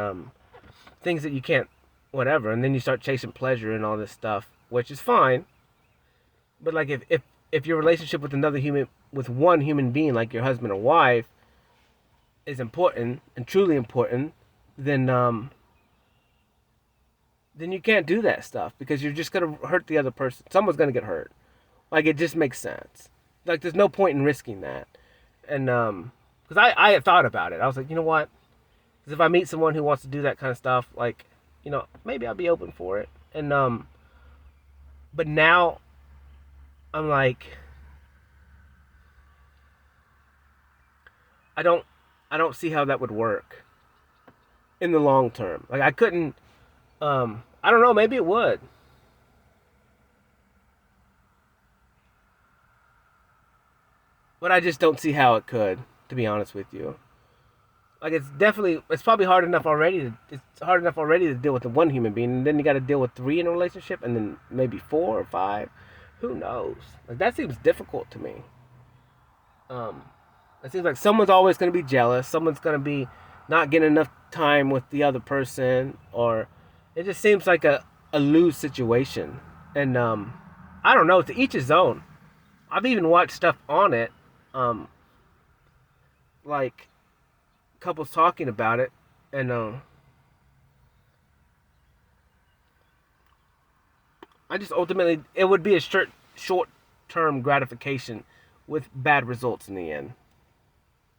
[SPEAKER 1] things that you can't, whatever, and then you start chasing pleasure and all this stuff, which is fine. But like, if your relationship with another human, with one human being, like your husband or wife, is important and truly important, then then you can't do that stuff, because you're just gonna hurt the other person. Someone's gonna get hurt. Like, it just makes sense. Like, there's no point in risking that. And because I had thought about it, I was like, you know what? Because if I meet someone who wants to do that kind of stuff, like, maybe I'll be open for it. And but now I'm like, I don't I don't see how that would work in the long term. Like, I couldn't. I don't know. Maybe it would, but I just don't see how it could. To be honest with you, like, it's probably hard enough already. It's hard enough already to deal with the one human being, and then you got to deal with three in a relationship, and then maybe four or five. Who knows? Like, that seems difficult to me. Um, it seems like someone's always going to be jealous. Someone's going to be not getting enough time with the other person, or it just seems like a lose situation. And I don't know. To each his own. I've even watched stuff on it, um, like couples talking about it, and I just ultimately, it would be a short term gratification with bad results in the end.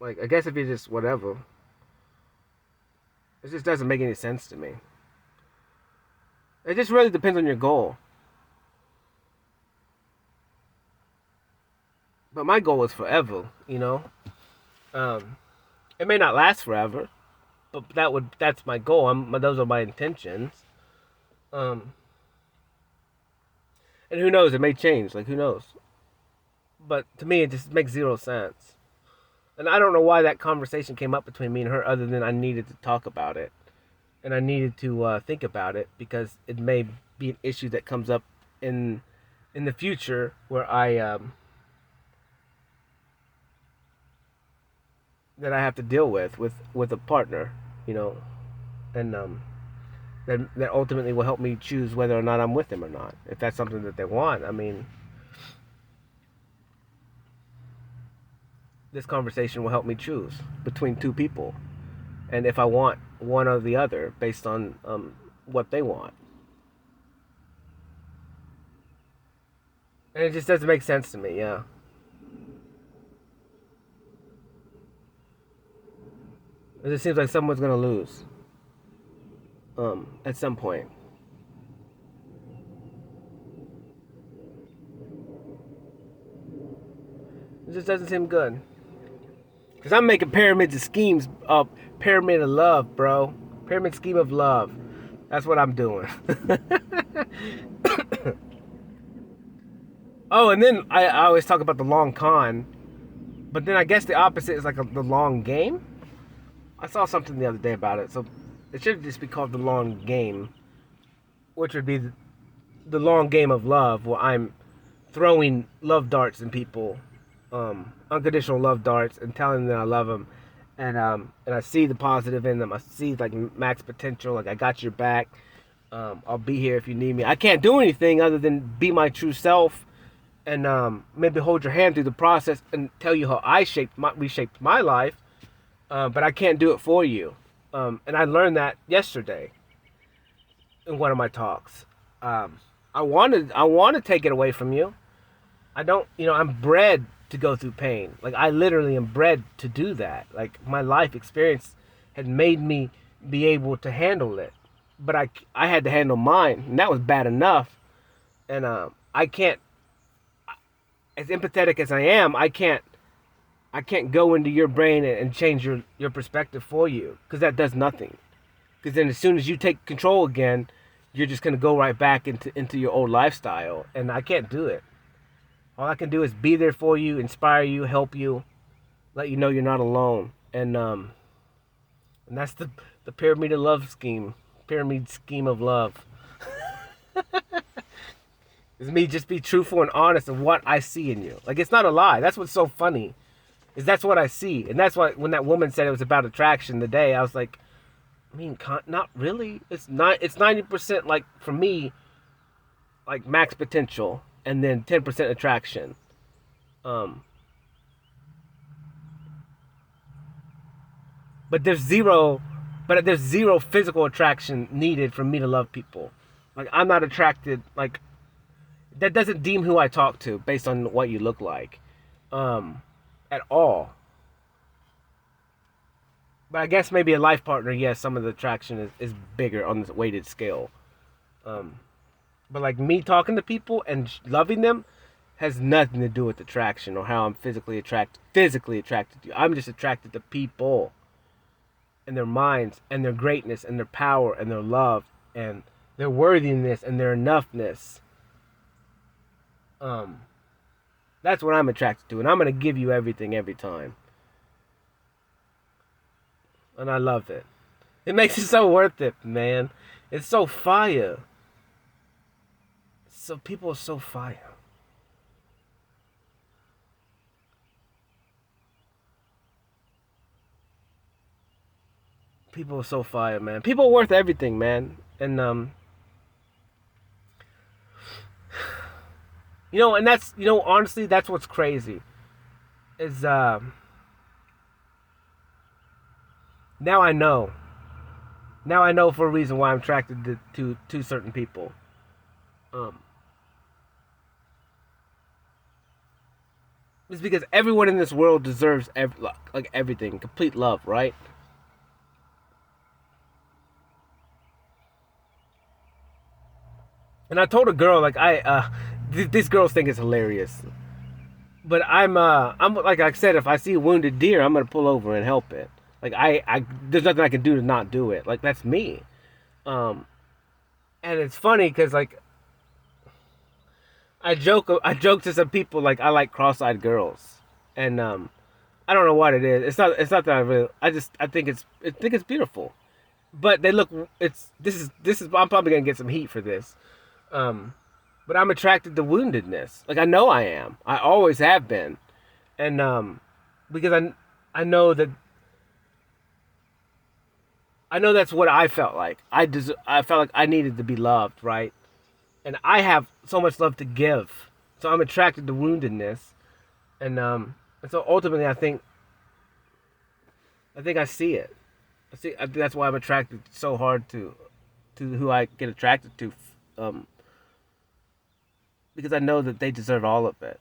[SPEAKER 1] Like, I guess if you just whatever, it just doesn't make any sense to me. It just really depends on your goal. But my goal is forever. Um, it may not last forever, but that's my goal. Those are my intentions. Um, and who knows? It may change. Like, who knows? But to me, it just makes zero sense. And I don't know why that conversation came up between me and her, other than I needed to talk about it. And I needed to think about it, because it may be an issue that comes up in the future, where I that I have to deal with a partner, and that ultimately will help me choose whether or not I'm with them or not, if that's something that they want. I mean, this conversation will help me choose between two people, and if I want one or the other based on what they want. And it just doesn't make sense to me. Yeah, it just seems like someone's gonna lose at some point. It just doesn't seem good. Because I'm making pyramids of schemes, pyramid of love, bro. Pyramid scheme of love. That's what I'm doing. Oh, and then I always talk about the long con, but then I guess the opposite is like the long game. I saw something the other day about it, so it should just be called the long game, which would be the long game of love, where I'm throwing love darts in people, unconditional love darts, and telling them that I love them, and I see the positive in them. I see, like, max potential. Like, I got your back. I'll be here if you need me. I can't do anything other than be my true self, and maybe hold your hand through the process and tell you how I reshaped my life. But I can't do it for you. And I learned that yesterday in one of my talks. I want to take it away from you. I don't, I'm bred to go through pain. Like, I literally am bred to do that. Like, my life experience had made me be able to handle it. But I had to handle mine, and that was bad enough. And I can't, as empathetic as I am, I can't go into your brain and change your perspective for you, because that does nothing. Because then as soon as you take control again, you're just gonna go right back into your old lifestyle, and I can't do it. All I can do is be there for you, inspire you, help you, let you know you're not alone, and that's the pyramid of love scheme, pyramid scheme of love. Is me just be truthful and honest of what I see in you. Like, it's not a lie. That's what's so funny, is that's what I see, and that's why when that woman said it was about attraction today, I was like, I mean, not really. It's not. It's 90% like for me, like max potential, and then 10% attraction. Um, but there's zero, but there's zero physical attraction needed for me to love people. Like, I'm not attracted. Like, that doesn't deem who I talk to based on what you look like, at all. But I guess maybe a life partner, yes, some of the attraction is bigger on the weighted scale. Um, but like me talking to people and loving them has nothing to do with attraction or how I'm physically attracted to you. I'm just attracted to people and their minds and their greatness and their power and their love and their worthiness and their enoughness. Um, that's what I'm attracted to, and I'm gonna give you everything every time, and I love it. It makes it so worth it, man. It's so fire. So people are so fire. People are so fire, man. People are worth everything, man. And and that's honestly, that's what's crazy. Is now I know. Now I know for a reason why I'm attracted to certain people. Um, it's because everyone in this world deserves like everything, complete love, right? And I told a girl, like, these girls think it's hilarious, but I'm like I said, if I see a wounded deer, I'm gonna pull over and help it. Like, there's nothing I can do to not do it. Like, that's me. Um, and it's funny because like I joke to some people like I like cross-eyed girls, and I don't know what it is. It's not that I really. I think it's beautiful, but they look. This is. I'm probably gonna get some heat for this. Um, but I'm attracted to woundedness. Like, I know I am. I always have been, and because I know that that's what I felt like. I felt like I needed to be loved, right? And I have so much love to give, so I'm attracted to woundedness, and so ultimately I see it. I think that's why I'm attracted so hard to who I get attracted to, um, because I know that they deserve all of it,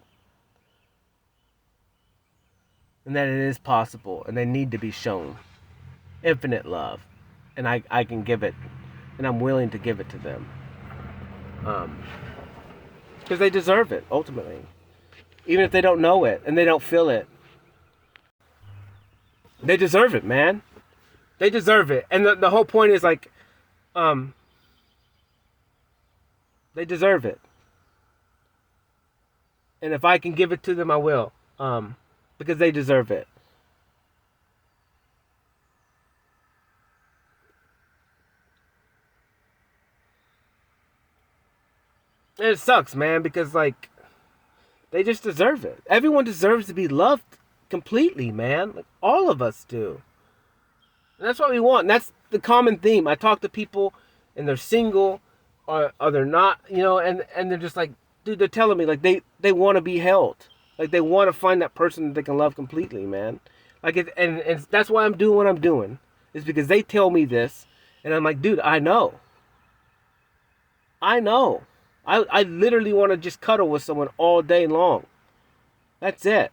[SPEAKER 1] and that it is possible, and they need to be shown infinite love, and I can give it, and I'm willing to give it to them, um, because they deserve it ultimately, even if they don't know it and they don't feel it. They deserve it, man. They deserve it, and the whole point is like, um, they deserve it, and if I can give it to them, I will, because they deserve it. And it sucks, man, because like they just deserve it. Everyone deserves to be loved completely, man. Like, all of us do. And that's what we want. And that's the common theme. I talk to people and they're single or they're not, and they're just like, dude, they're telling me like they want to be held. Like, they want to find that person that they can love completely, man. Like, and that's why I'm doing what I'm doing. Is because they tell me this, and I'm like, dude, I know. I know. I literally want to just cuddle with someone all day long. That's it.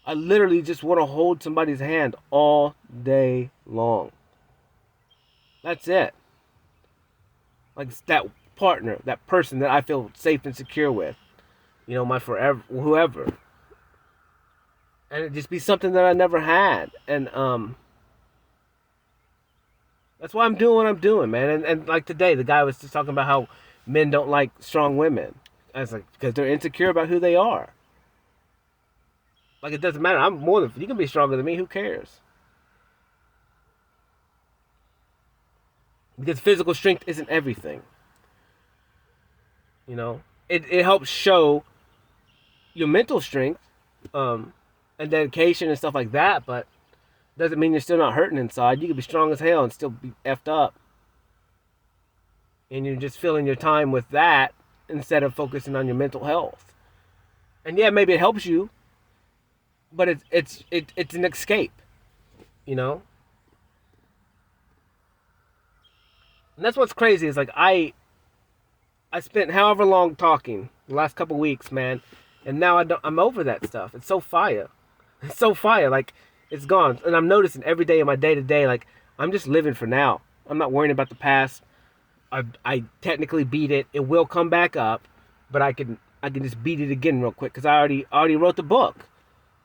[SPEAKER 1] I literally just want to hold somebody's hand all day long. That's it. Like, that partner, that person that I feel safe and secure with. You know, my forever, whoever. And it just be something that I never had. And that's why I'm doing what I'm doing, man. And like today, the guy was just talking about how men don't like strong women. I was like, because they're insecure about who they are. Like, it doesn't matter. I'm more than, you can be stronger than me. Who cares? Because physical strength isn't everything. You know, it helps show your mental strength, and dedication and stuff like that, but doesn't mean you're still not hurting inside. You can be strong as hell and still be effed up. And you're just filling your time with that instead of focusing on your mental health. And yeah, maybe it helps you, but it's an escape, you know? And that's what's crazy is like I spent however long talking the last couple weeks, man, and now I'm over that stuff. It's so fire. It's so fire. Like, it's gone. And I'm noticing every day in my day to day, like, I'm just living for now. I'm not worrying about the past. I technically beat it. It will come back up, but I can just beat it again real quick because I already wrote the book.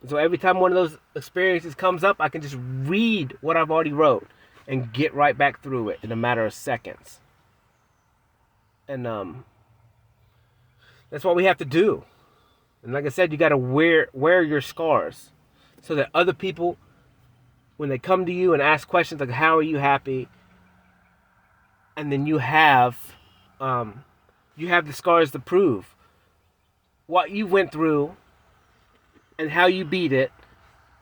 [SPEAKER 1] So every time one of those experiences comes up, I can just read what I've already wrote and get right back through it in a matter of seconds. And that's what we have to do. And like I said, you got to wear your scars so that other people, when they come to you and ask questions like, how are you happy? And then you have the scars to prove what you went through and how you beat it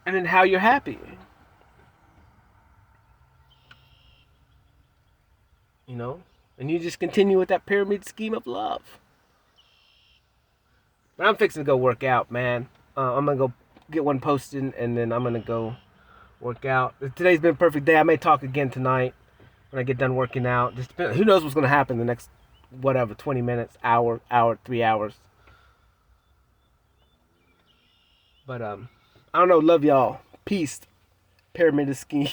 [SPEAKER 1] and then how you're happy. You know? And you just continue with that pyramid scheme of love. But I'm fixing to go work out, man. I'm going to go get one posted and then I'm going to go work out. Today's been a perfect day. I may talk again tonight when I get done working out. Just who knows what's going to happen the next, 20 minutes, hour, 3 hours. But, I don't know. Love y'all. Peace. Pyramid scheme.